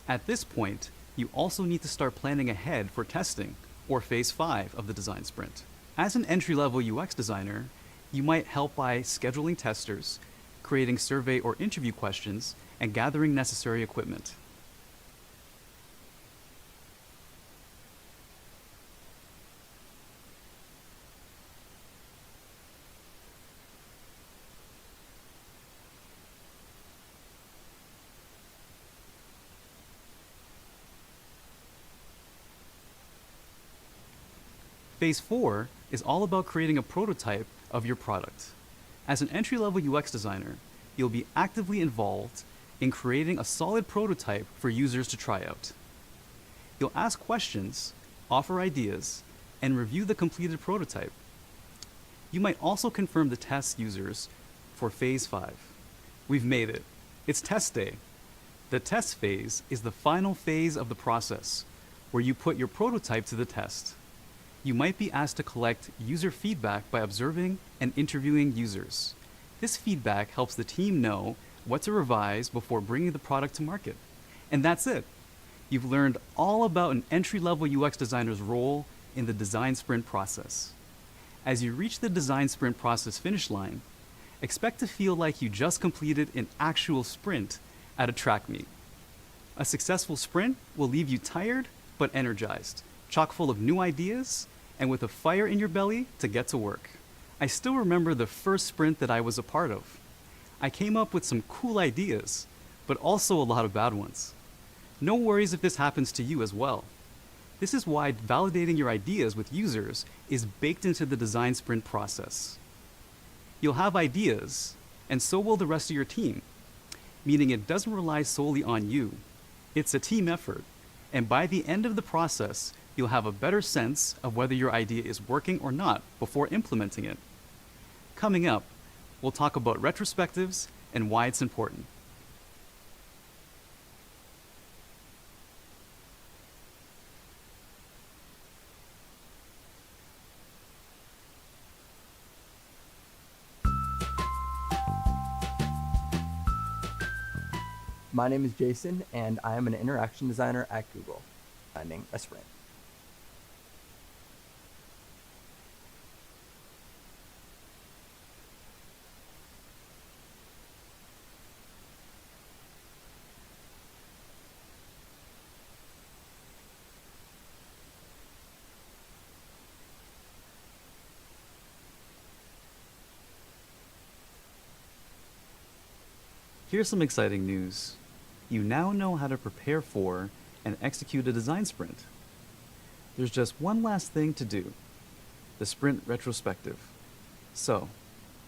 at this point, you also need to start planning ahead for testing, or phase 5 of the design sprint. As an entry-level UX designer, you might help by scheduling testers, creating survey or interview questions, and gathering necessary equipment. Phase 4 is all about creating a prototype of your product. As an entry-level UX designer, you'll be actively involved in creating a solid prototype for users to try out. You'll ask questions, offer ideas, and review the completed prototype. You might also confirm the test users for Phase 5. We've made it. It's test day. The test phase is the final phase of the process, where you put your prototype to the test. You might be asked to collect user feedback by observing and interviewing users. This feedback helps the team know what to revise before bringing the product to market. And that's it. You've learned all about an entry-level UX designer's role in the design sprint process. As you reach the design sprint process finish line, expect to feel like you just completed an actual sprint at a track meet. A successful sprint will leave you tired but energized, chock full of new ideas, and with a fire in your belly to get to work. I still remember the first sprint that I was a part of. I came up with some cool ideas, but also a lot of bad ones. No worries if this happens to you as well. This is why validating your ideas with users is baked into the design sprint process. You'll have ideas, and so will the rest of your team, meaning it doesn't rely solely on you. It's a team effort, and by the end of the process, you'll have a better sense of whether your idea is working or not before implementing it. Coming up, we'll talk about retrospectives and why it's important. My name is Jason, and I am an interaction designer at Google, designing a sprint. Here's some exciting news. You now know how to prepare for and execute a design sprint. There's just one last thing to do, the sprint retrospective. So,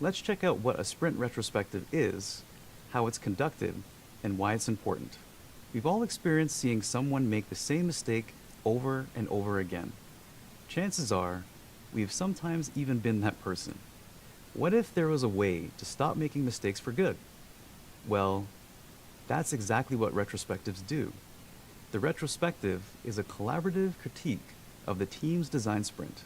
let's check out what a sprint retrospective is, how it's conducted, and why it's important. We've all experienced seeing someone make the same mistake over and over again. Chances are, we've sometimes even been that person. What if there was a way to stop making mistakes for good? Well, that's exactly what retrospectives do. The retrospective is a collaborative critique of the team's design sprint.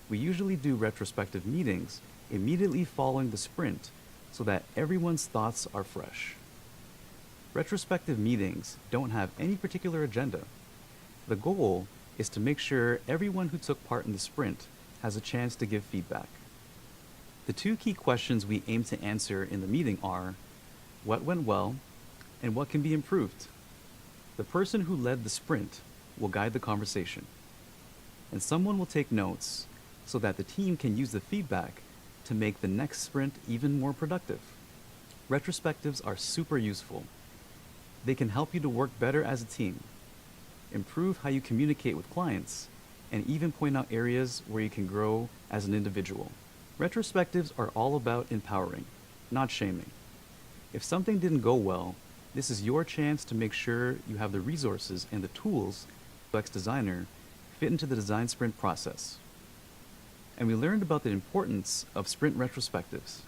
We usually do retrospective meetings immediately following the sprint so that everyone's thoughts are fresh. Retrospective meetings don't have any particular agenda. The goal is to make sure everyone who took part in the sprint has a chance to give feedback. The two key questions we aim to answer in the meeting are, what went well, and what can be improved? The person who led the sprint will guide the conversation, and someone will take notes so that the team can use the feedback to make the next sprint even more productive. Retrospectives are super useful. They can help you to work better as a team, improve how you communicate with clients, and even point out areas where you can grow as an individual. Retrospectives are all about empowering, not shaming. If something didn't go well, this is your chance to make sure you have the resources and the tools UX designer fit into the design sprint process. And we learned about the importance of sprint retrospectives.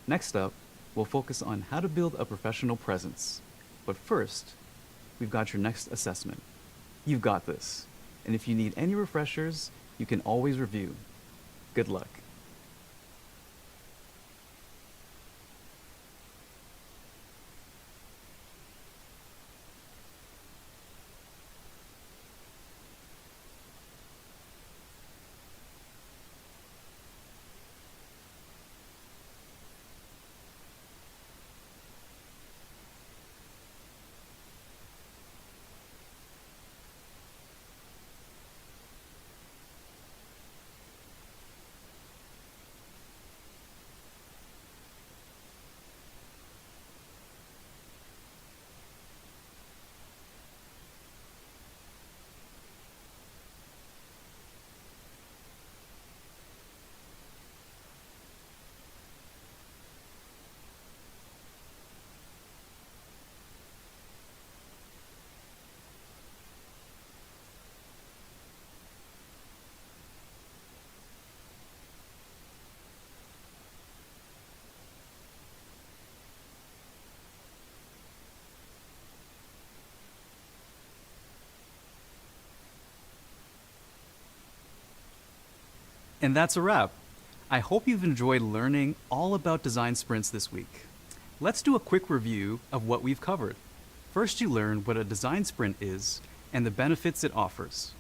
Next up, we'll focus on how to build a professional presence. But first, we've got your next assessment. You've got this. And if you need any refreshers, you can always review. Good luck. And that's a wrap. I hope you've enjoyed learning all about design sprints this week. Let's do a quick review of what we've covered. First, you learned what a design sprint is and the benefits it offers.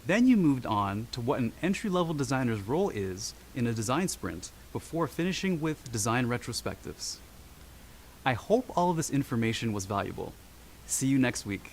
Then you moved on to what an entry-level designer's role is in a design sprint before finishing with design retrospectives. I hope all of this information was valuable. See you next week.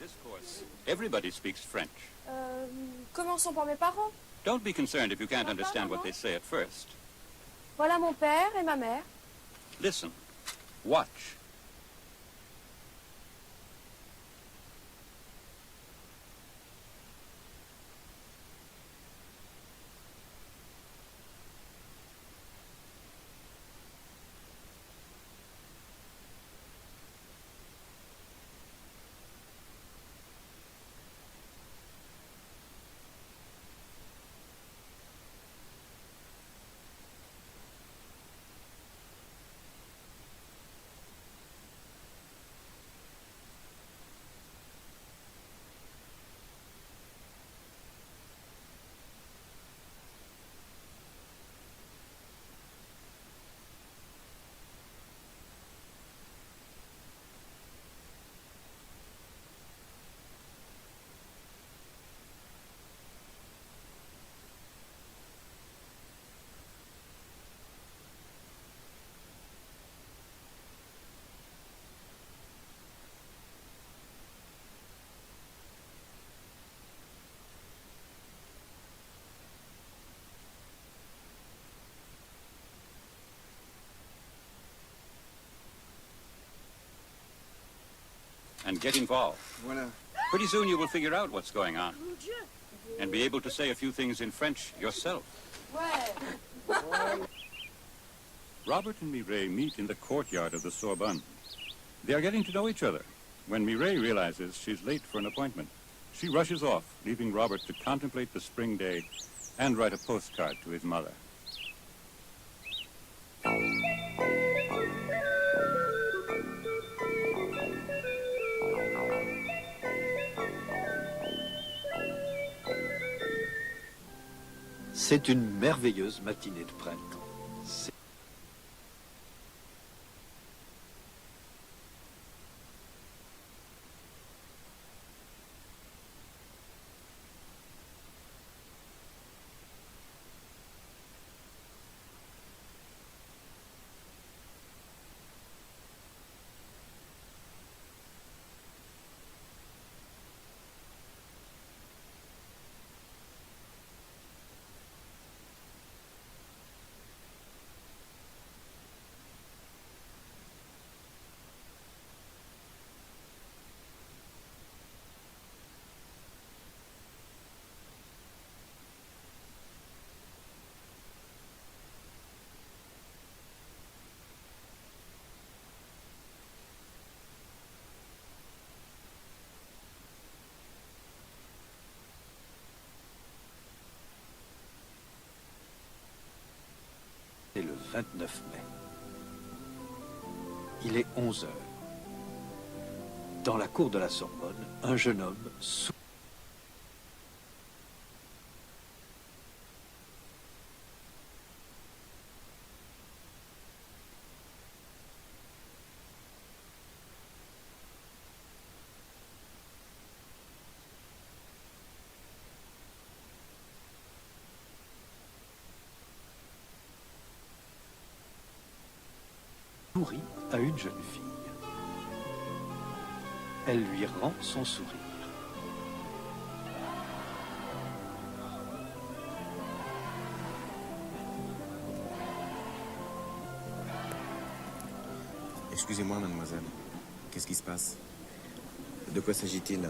this course. Everybody speaks French. Commençons par mes parents. Don't be concerned if you can't understand what they say at first. Voilà mon père et ma mère. Listen. Watch. And get involved. Voilà. Pretty soon you will figure out what's going on. And be able to say a few things in French yourself. Ouais. Robert and Mireille meet in the courtyard of the Sorbonne. They are getting to know each other when Mireille realizes she's late for an appointment. She rushes off, leaving Robert to contemplate the spring day and write a postcard to his mother. C'est une merveilleuse matinée de printemps. C'est le 29 mai. Il est 11 heures. Dans la cour de la Sorbonne, un jeune homme sourit à une jeune fille. Elle lui rend son sourire. Excusez-moi, mademoiselle. Qu'est-ce qui se passe? De quoi s'agit-il?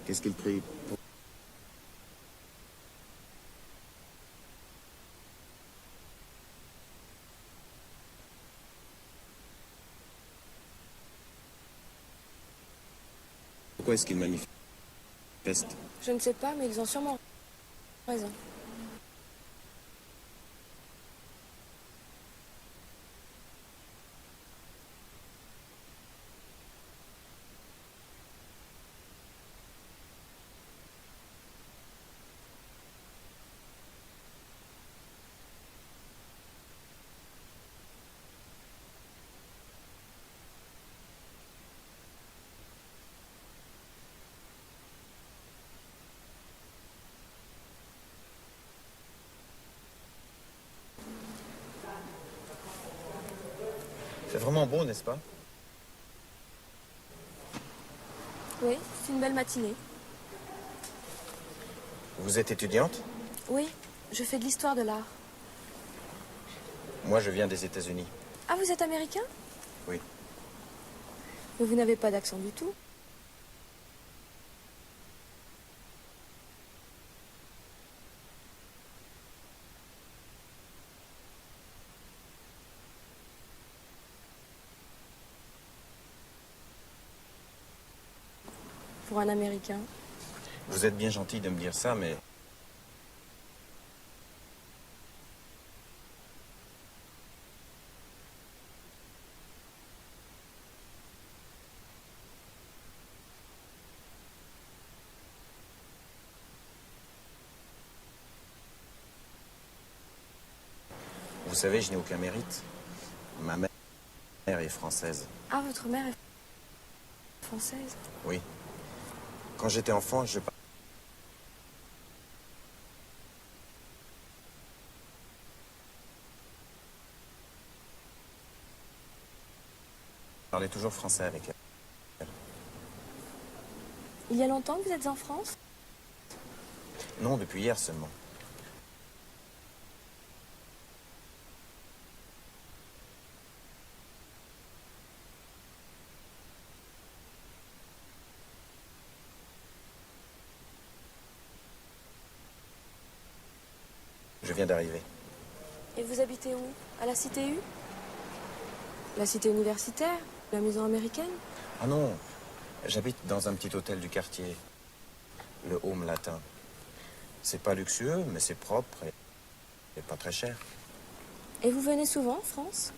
Qu'est-ce qu'il crie? Pourquoi est-ce qu'il manifeste? Je ne sais pas, mais ils ont sûrement raison. C'est vraiment beau, n'est-ce pas? Oui, c'est une belle matinée. Vous êtes étudiante? Oui, je fais de l'histoire de l'art. Moi, je viens des États-Unis. Ah, vous êtes américain? Oui. Mais vous n'avez pas d'accent du tout. Pour un Américain. Vous êtes bien gentil de me dire ça, mais... Vous savez, je n'ai aucun mérite. Ma mère est française. Ah, votre mère est française? Oui. Quand j'étais enfant, je parlais toujours français avec elle. Il y a longtemps que vous êtes en France? Non, depuis hier seulement. Je viens d'arriver. Et vous habitez où? À la cité U? La cité universitaire? La maison américaine? Ah non, j'habite dans un petit hôtel du quartier, le Home Latin. C'est pas luxueux, mais c'est propre et pas très cher. Et vous venez souvent en France?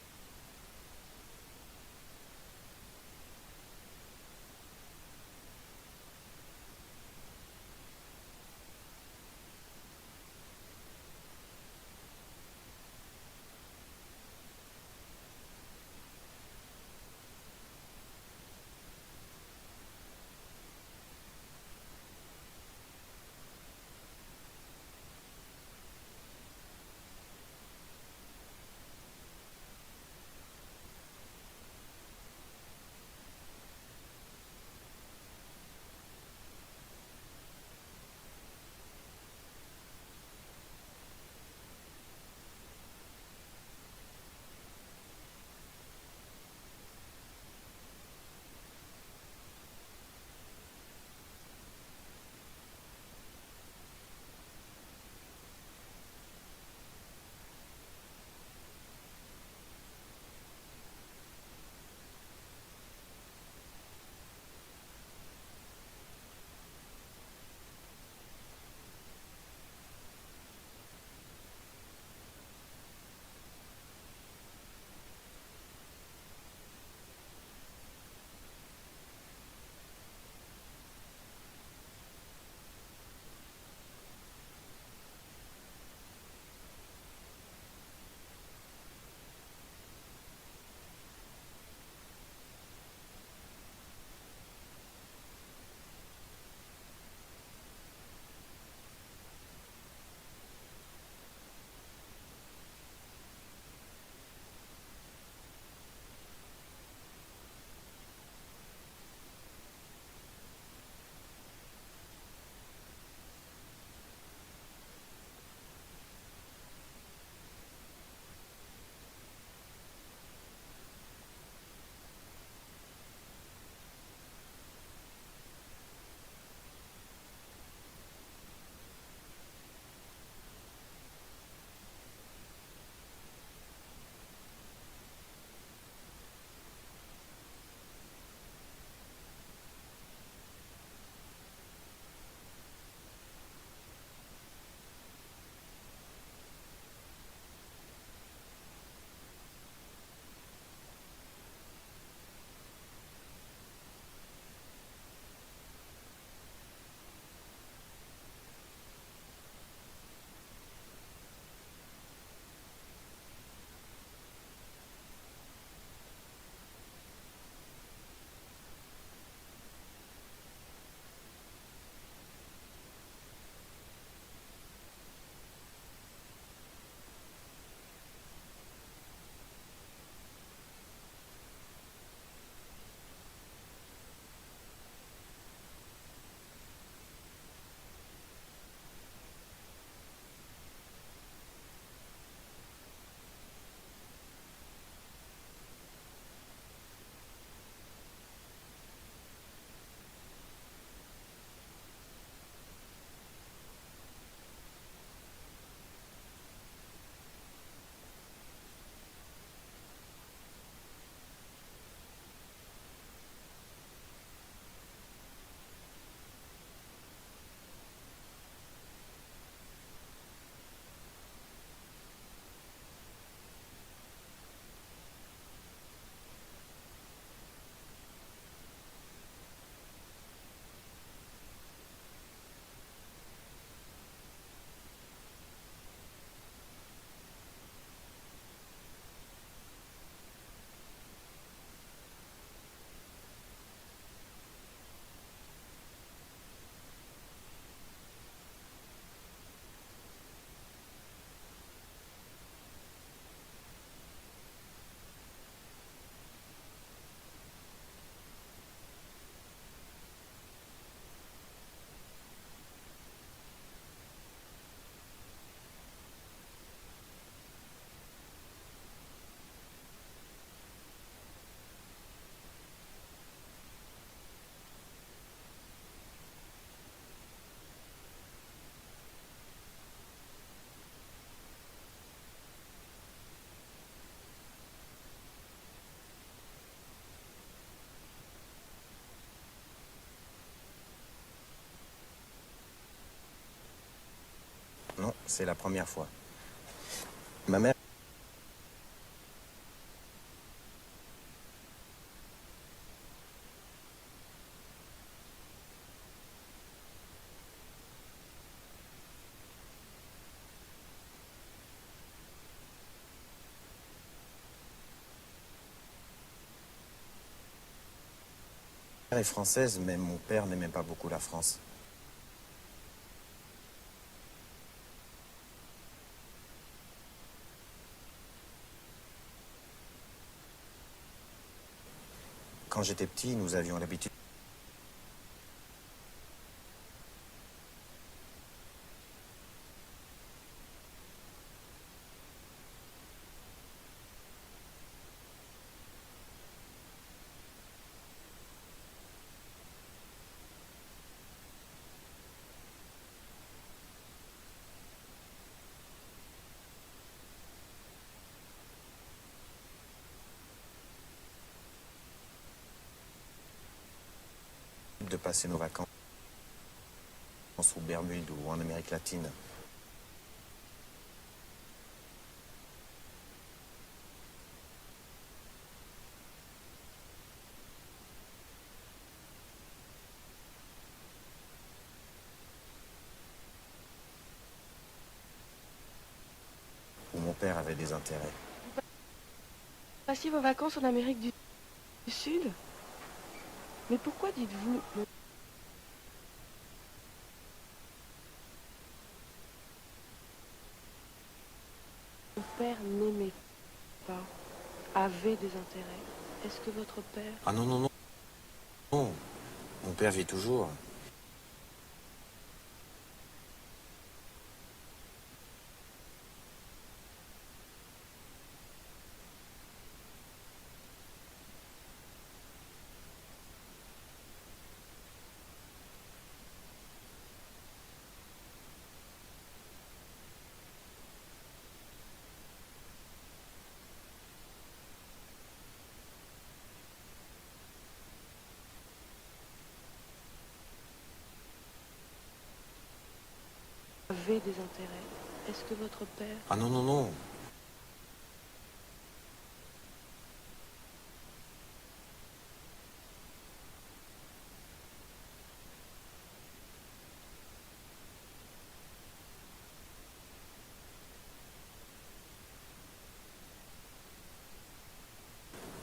Non, c'est la première fois. Ma mère est française, mais mon père n'aimait pas beaucoup la France. Quand j'étais petit, nous avions l'habitude de passer nos vacances aux Bermudes ou en Amérique latine. Où mon père avait des intérêts. Passez vos vacances en Amérique du Sud? Mais pourquoi dites-vous... Mon père n'aimait pas, avait des intérêts. Est-ce que votre père... Ah non, non, non. Non, mon père vit toujours. avait des intérêts. Est-ce que votre père... Ah non, non, non.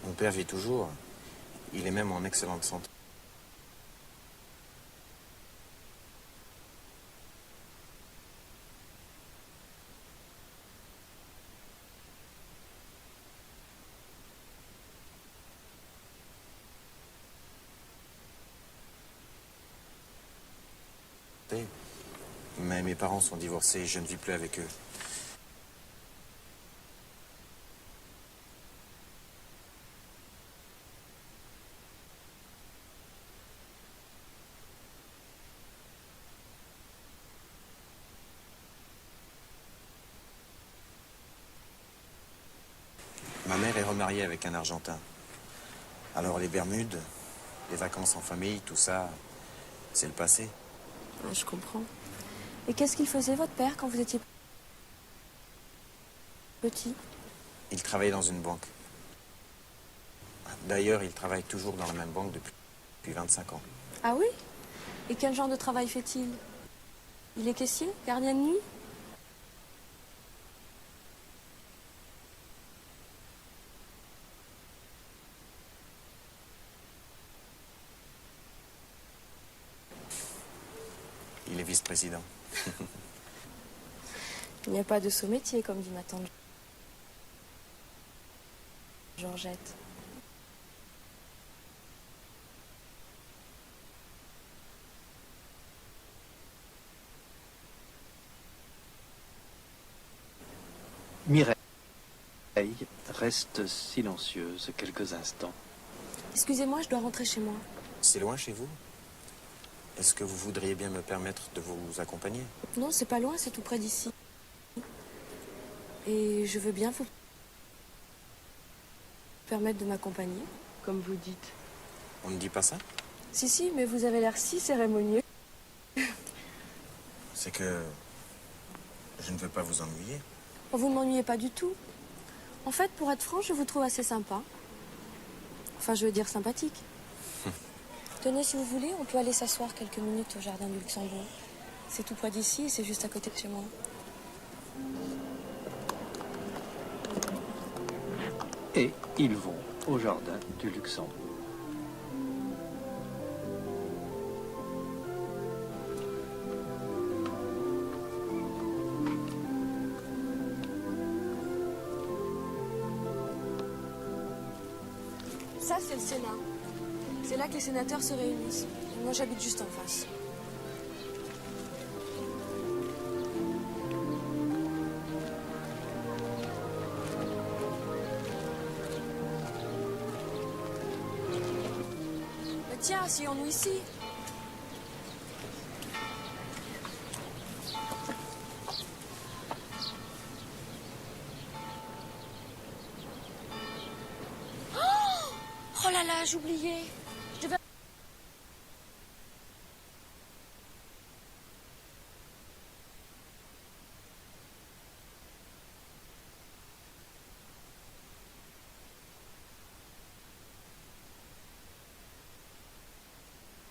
Mon père vit toujours. Il est même en excellente santé. Mais mes parents sont divorcés et je ne vis plus avec eux. Ma mère est remariée avec un Argentin. Alors les Bermudes, les vacances en famille, tout ça, c'est le passé. Ah, je comprends. Et qu'est-ce qu'il faisait, votre père, quand vous étiez petit? Il travaillait dans une banque. D'ailleurs, il travaille toujours dans la même banque depuis 25 ans. Ah oui? Et quel genre de travail fait-il? Il est caissier? Gardien de nuit? Il est vice-président. Il n'y a pas de sous-métier, comme dit ma tante Georgette. Mireille reste silencieuse quelques instants. Excusez-moi, je dois rentrer chez moi. C'est loin chez vous? Est-ce que vous voudriez bien me permettre de vous accompagner? Non, c'est pas loin, c'est tout près d'ici. Et je veux bien vous permettre de m'accompagner, comme vous dites. On ne dit pas ça? Si, si, mais vous avez l'air si cérémonieux. C'est que Je ne veux pas vous ennuyer. Oh, vous ne m'ennuyez pas du tout. En fait, pour être franc, je vous trouve assez sympa. Enfin, je veux dire sympathique. Tenez, si vous voulez, on peut aller s'asseoir quelques minutes au jardin du Luxembourg. C'est tout près d'ici et c'est juste à côté de chez moi. Et ils vont au jardin du Luxembourg. Ça, c'est le Sénat. C'est là que les sénateurs se réunissent. Et moi, j'habite juste en face. Mais tiens, asseyons-nous ici. Oh là là, j'oubliais. Je devais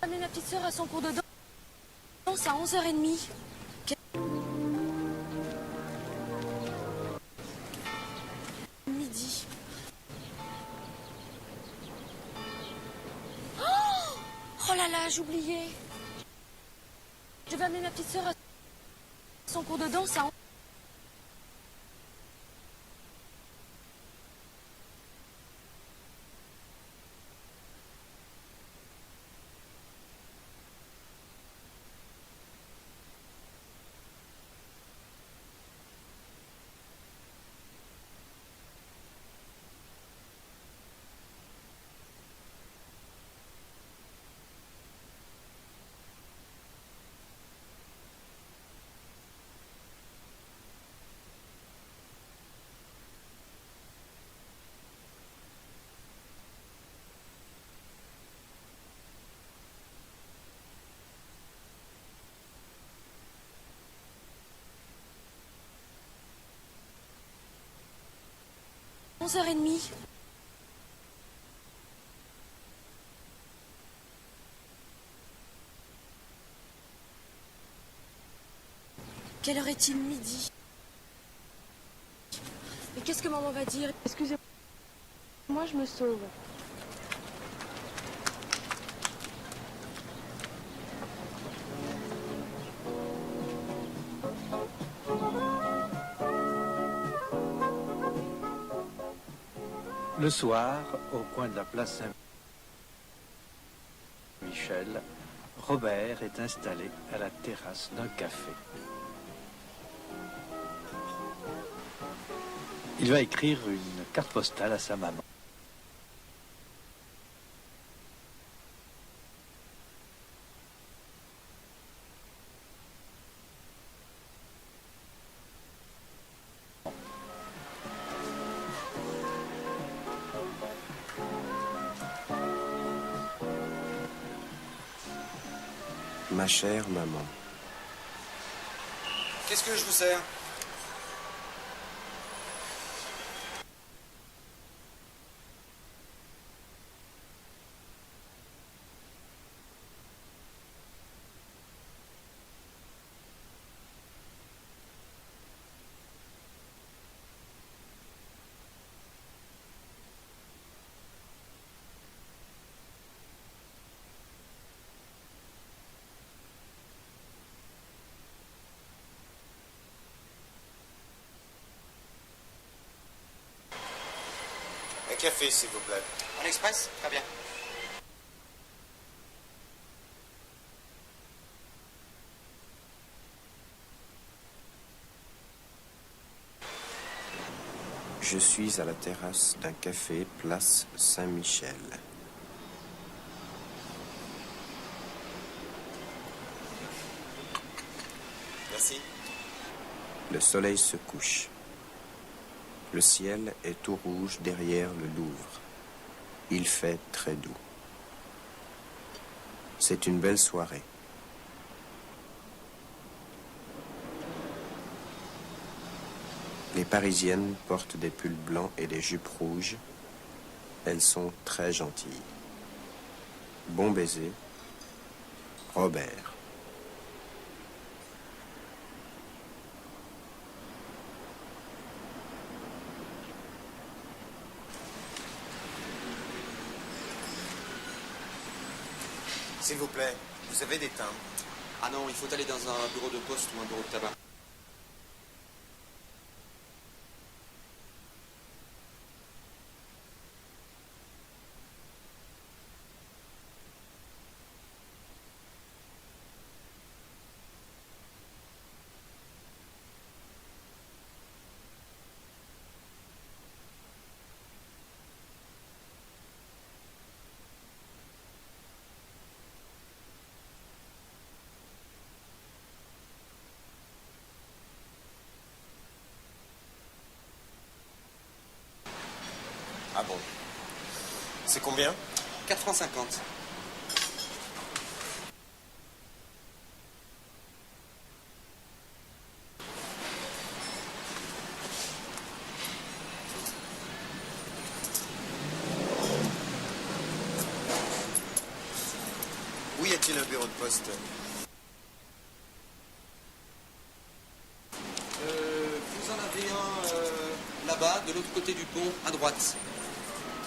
amener ma petite sœur à son cours de danse à 11h30. Midi. Oh là là, j'oubliais. Je vais amener ma petite sœur à son cours de danse à onze heures et demie. Quelle heure est-il? Midi. Mais qu'est-ce que maman va dire? Excusez-moi, je me sauve. Le soir, au coin de la place Saint-Michel, Robert est installé à la terrasse d'un café. Il va écrire une carte postale à sa maman. Ma chère maman. Qu'est-ce que je vous sers? Un café, s'il vous plaît. En express? Très bien. Je suis à la terrasse d'un café, place Saint-Michel. Merci. Le soleil se couche. Le ciel est tout rouge derrière le Louvre. Il fait très doux. C'est une belle soirée. Les Parisiennes portent des pulls blancs et des jupes rouges. Elles sont très gentilles. Bon baiser, Robert. S'il vous plaît, vous avez des timbres? Ah non, il faut aller dans un bureau de poste ou un bureau de tabac. Ah bon? C'est combien? 4,50 francs. Où y a-t-il un bureau de poste? Vous en avez un là-bas, de l'autre côté du pont, à droite.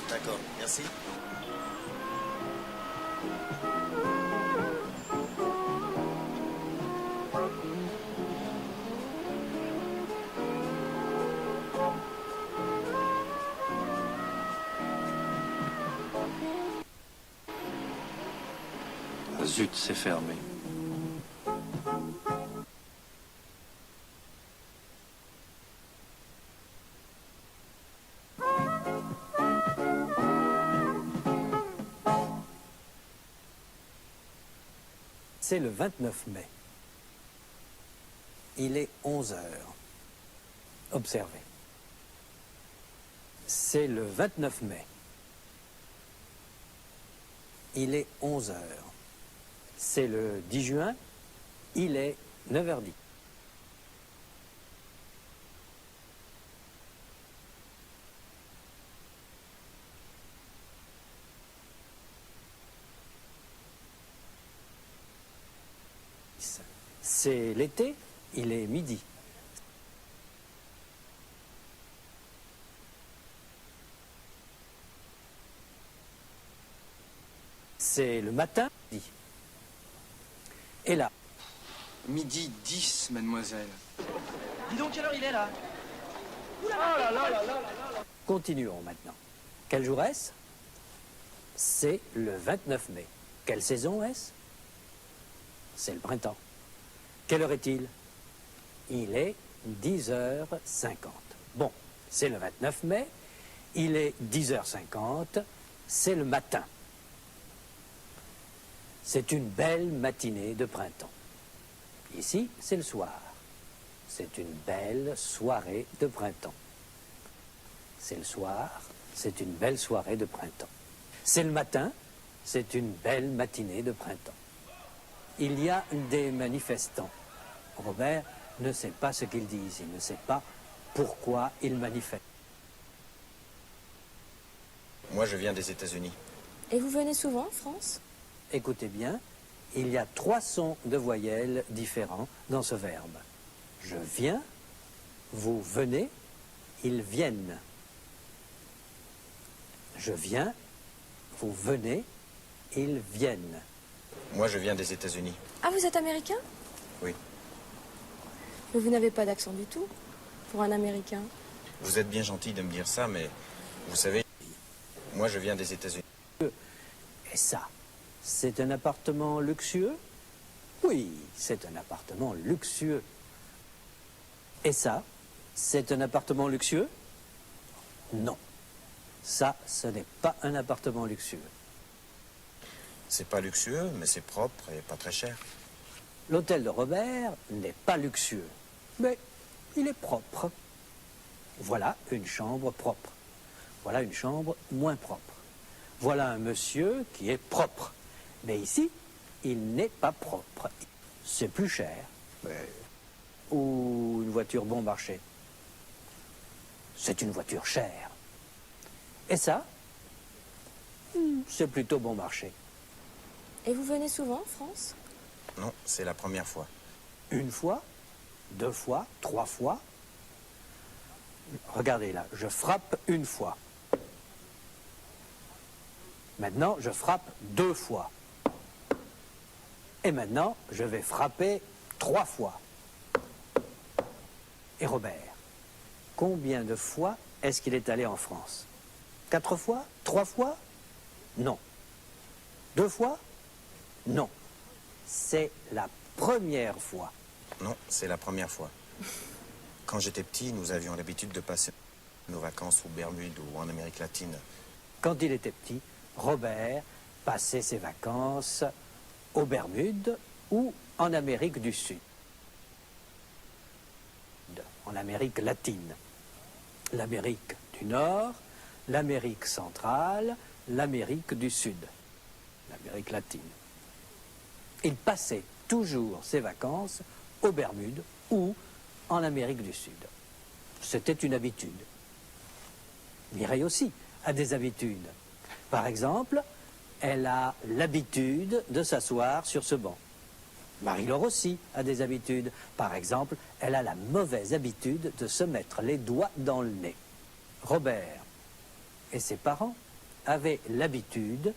D'accord, merci. Ah, zut, c'est fermé. C'est le 29 mai. Il est 11 heures. Observez. C'est le 29 mai. Il est 11 heures. C'est le 10 juin. Il est 9h10. C'est l'été, il est midi. C'est le matin. Et là. Midi 10, mademoiselle. Dis donc, quelle heure il est là? Continuons maintenant. Quel jour est-ce? C'est le 29 mai. Quelle saison est-ce? C'est le printemps. Quelle heure est-il? Il est 10h50. Bon, c'est le 29 mai. Il est 10h50. C'est le matin. C'est une belle matinée de printemps. Ici, c'est le soir. C'est une belle soirée de printemps. C'est le soir. C'est une belle soirée de printemps. C'est le matin. C'est une belle matinée de printemps. Il y a des manifestants. Robert ne sait pas ce qu'ils disent. Il ne sait pas pourquoi ils manifestent. Moi, je viens des États-Unis. Et vous venez souvent en France? Écoutez bien, il y a 3 sons de voyelles différents dans ce verbe. Je viens, vous venez, ils viennent. Je viens, vous venez, ils viennent. Moi, je viens des États-Unis. Ah, vous êtes américain? Oui. Mais vous n'avez pas d'accent du tout, pour un Américain. Vous êtes bien gentil de me dire ça, mais vous savez, moi, je viens des États-Unis. Et ça, c'est un appartement luxueux? Oui, c'est un appartement luxueux. Et ça, c'est un appartement luxueux? Non. Ça, ce n'est pas un appartement luxueux. C'est pas luxueux, mais c'est propre et pas très cher. L'hôtel de Robert n'est pas luxueux, mais il est propre. Voilà une chambre propre. Voilà une chambre moins propre. Voilà un monsieur qui est propre. Mais ici, il n'est pas propre. C'est plus cher. Ou une voiture bon marché. c'est une voiture chère. Et ça, c'est plutôt bon marché. Et vous venez souvent en France? Non, c'est la première fois. Une fois, 2 fois, 3 fois. Regardez là, je frappe une fois. Maintenant, je frappe 2 fois. Et maintenant, je vais frapper 3 fois. Et Robert, combien de fois est-ce qu'il est allé en France? 4 fois? 3 fois? Non. 2 fois? Non. C'est la première fois. Non, c'est la première fois. Quand j'étais petit, nous avions l'habitude de passer nos vacances aux Bermudes ou en Amérique latine. Quand il était petit, Robert passait ses vacances aux Bermudes ou en Amérique du Sud, en Amérique latine, l'Amérique du Nord, l'Amérique centrale, l'Amérique du Sud, l'Amérique latine. Il passait toujours ses vacances aux Bermudes ou en Amérique du Sud. C'était une habitude. Mireille aussi a des habitudes. Par exemple, elle a l'habitude de s'asseoir sur ce banc. Marie-Laure aussi a des habitudes. Par exemple, elle a la mauvaise habitude de se mettre les doigts dans le nez. Robert et ses parents avaient l'habitude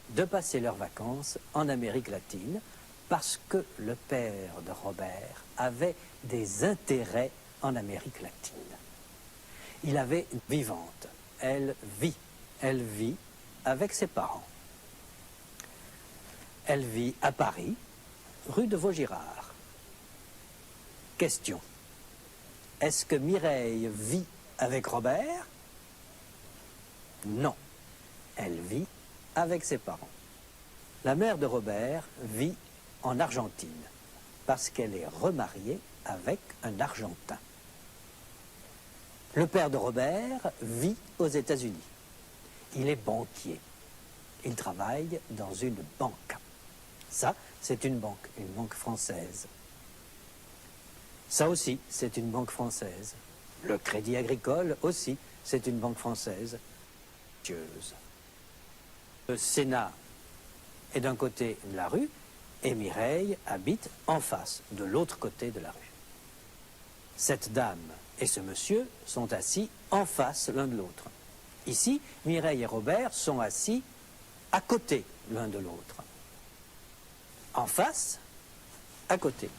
de passer leurs vacances en Amérique latine parce que le père de Robert avait des intérêts en Amérique latine. Il avait une vivante. Elle vit avec ses parents. Elle vit à Paris, rue de Vaugirard. Question. Est-ce que Mireille vit avec Robert? Non. Elle vit avec ses parents. La mère de Robert vit en Argentine parce qu'elle est remariée avec un Argentin. Le père de Robert vit aux États-Unis. Il est banquier. Il travaille dans une banque. Ça, c'est une banque française. Ça aussi, c'est une banque française. Le Crédit Agricole aussi, c'est une banque française. Le Sénat est d'un côté de la rue et Mireille habite en face, de l'autre côté de la rue. Cette dame et ce monsieur sont assis en face l'un de l'autre. Ici, Mireille et Robert sont assis à côté l'un de l'autre. En face, à côté.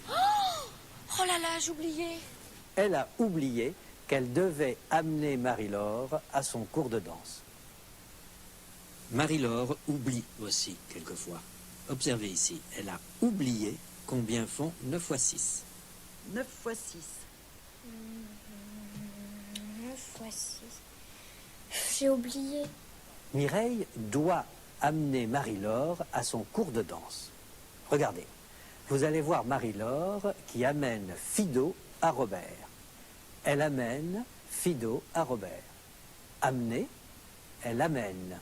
Oh là là, j'ai oublié. Elle a oublié qu'elle devait amener Marie-Laure à son cours de danse. Marie-Laure oublie aussi quelquefois. Observez ici, elle a oublié combien font 9 fois 6. 9 fois 6. 9 fois 6. J'ai oublié. Mireille doit amener Marie-Laure à son cours de danse. Regardez, vous allez voir Marie-Laure qui amène Fido à Robert. Elle amène Fido à Robert. Amener, elle amène.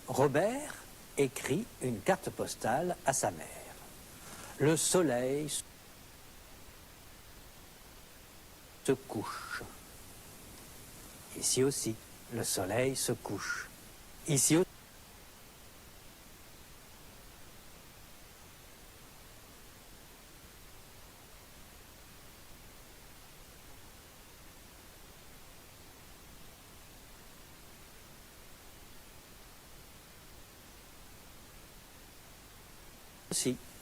Robert écrit une carte postale à sa mère. Le soleil se couche. Ici aussi, le soleil se couche. Ici aussi,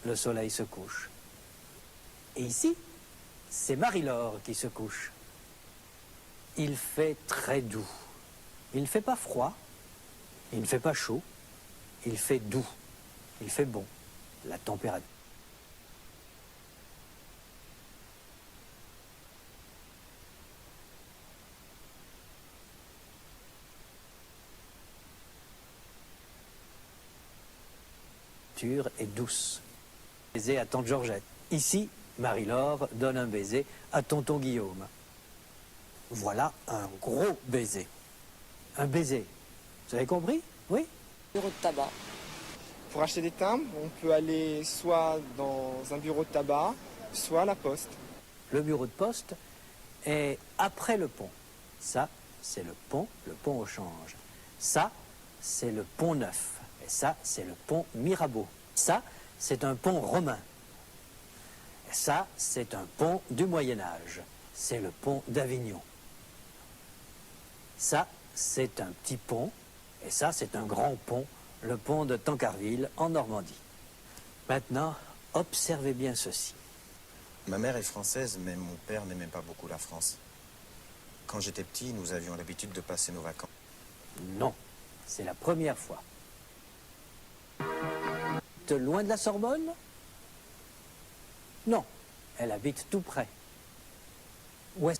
le soleil se couche. Et ici, c'est Marie-Laure qui se couche. Il fait très doux. Il ne fait pas froid, il ne fait pas chaud, il fait doux, il fait bon, la température. nature est douce. Baiser à tante Georgette. Ici, Marie-Laure donne un baiser à tonton Guillaume. Voilà un gros baiser. Un baiser. Vous avez compris? Oui? Bureau de tabac. Pour acheter des timbres, on peut aller soit dans un bureau de tabac, soit à la poste. Le bureau de poste est après le pont. Ça, c'est le pont au change. Ça, c'est le pont neuf. Et ça, c'est le pont Mirabeau. Ça, c'est un pont romain. Et ça, c'est un pont du Moyen-Âge. C'est le pont d'Avignon. Ça, c'est un petit pont. Et ça, c'est un grand pont, le pont de Tancarville, en Normandie. Maintenant, observez bien ceci. Ma mère est française, mais mon père n'aimait pas beaucoup la France. Quand j'étais petit, nous avions l'habitude de passer nos vacances. Non, c'est la première fois. Loin de la Sorbonne? Non, elle habite tout près. Où est-ce...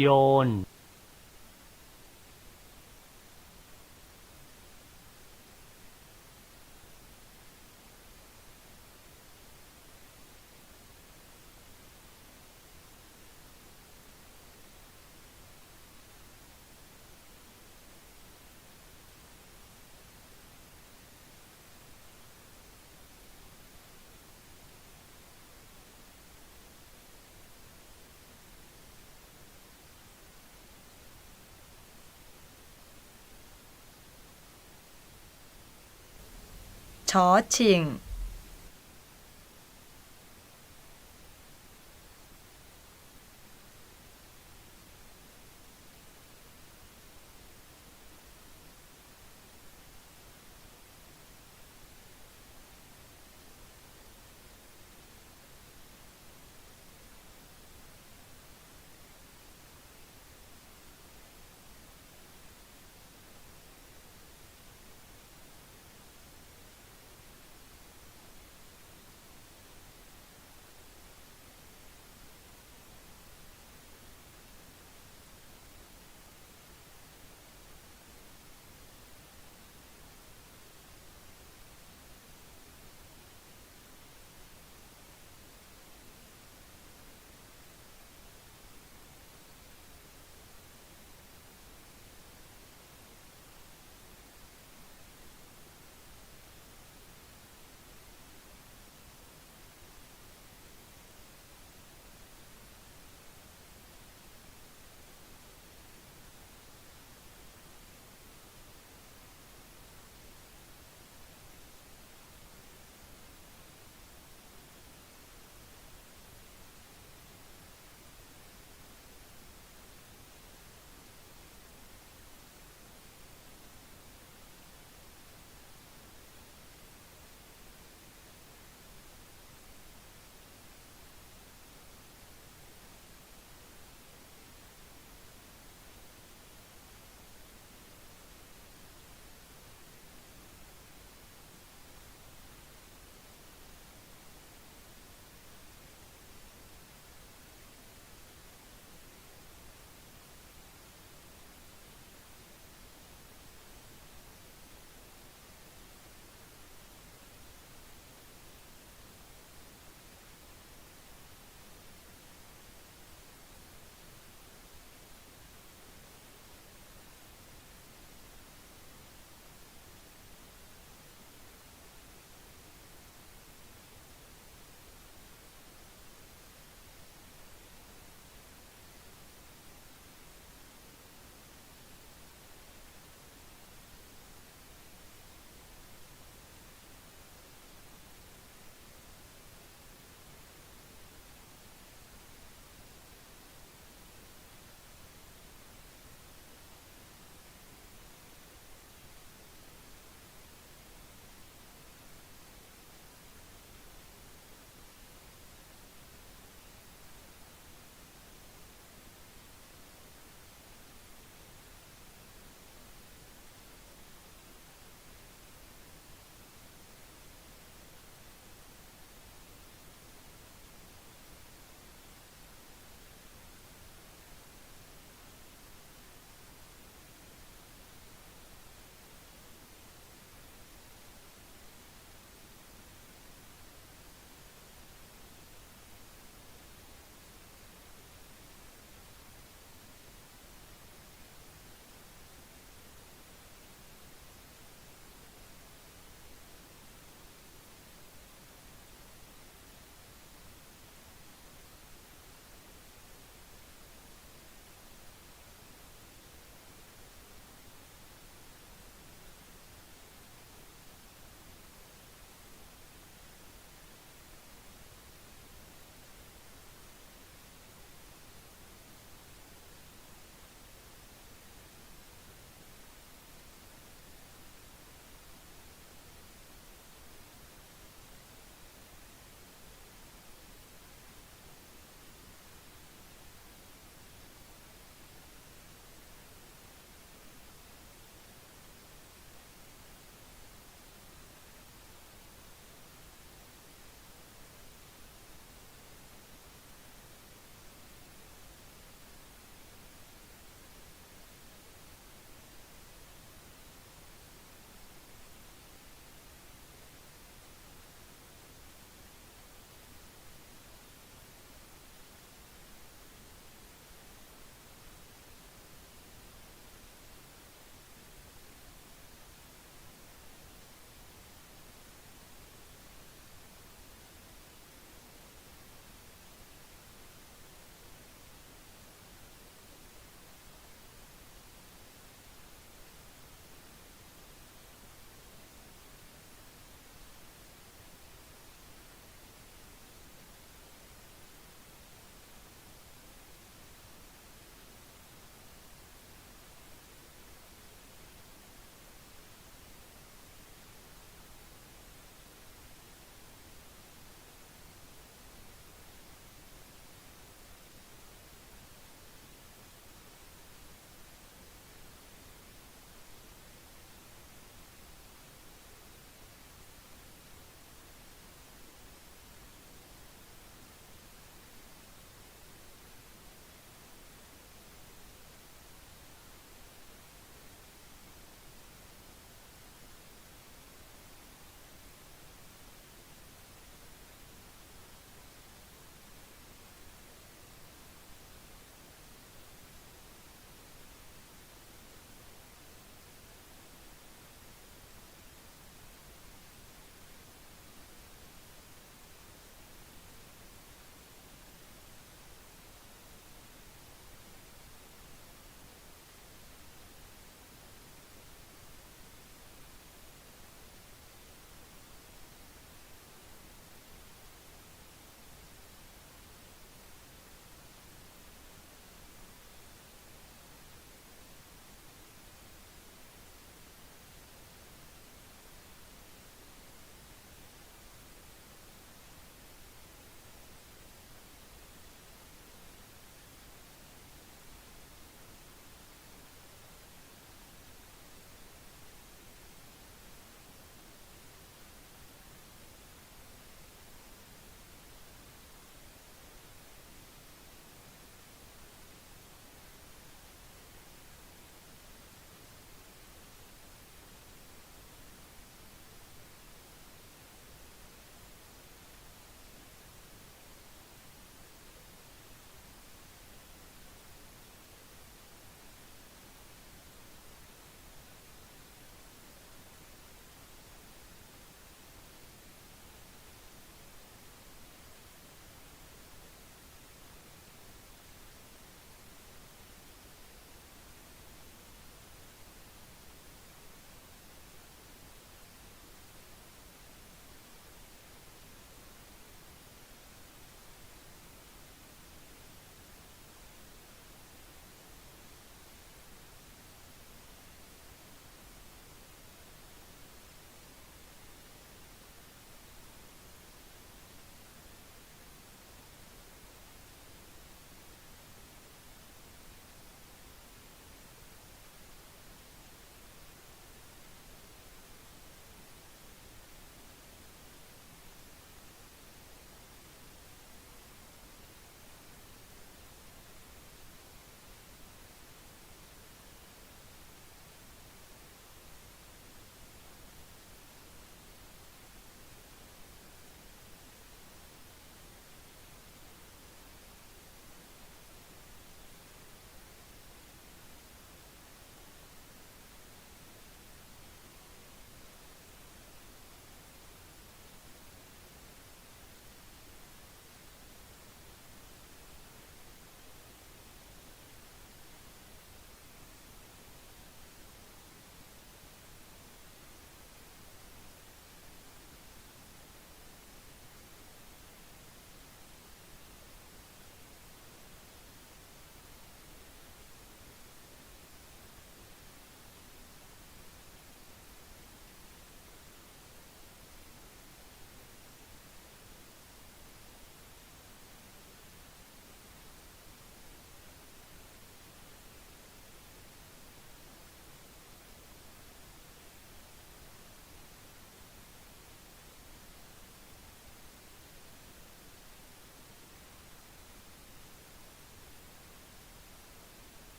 โยน ชอชิง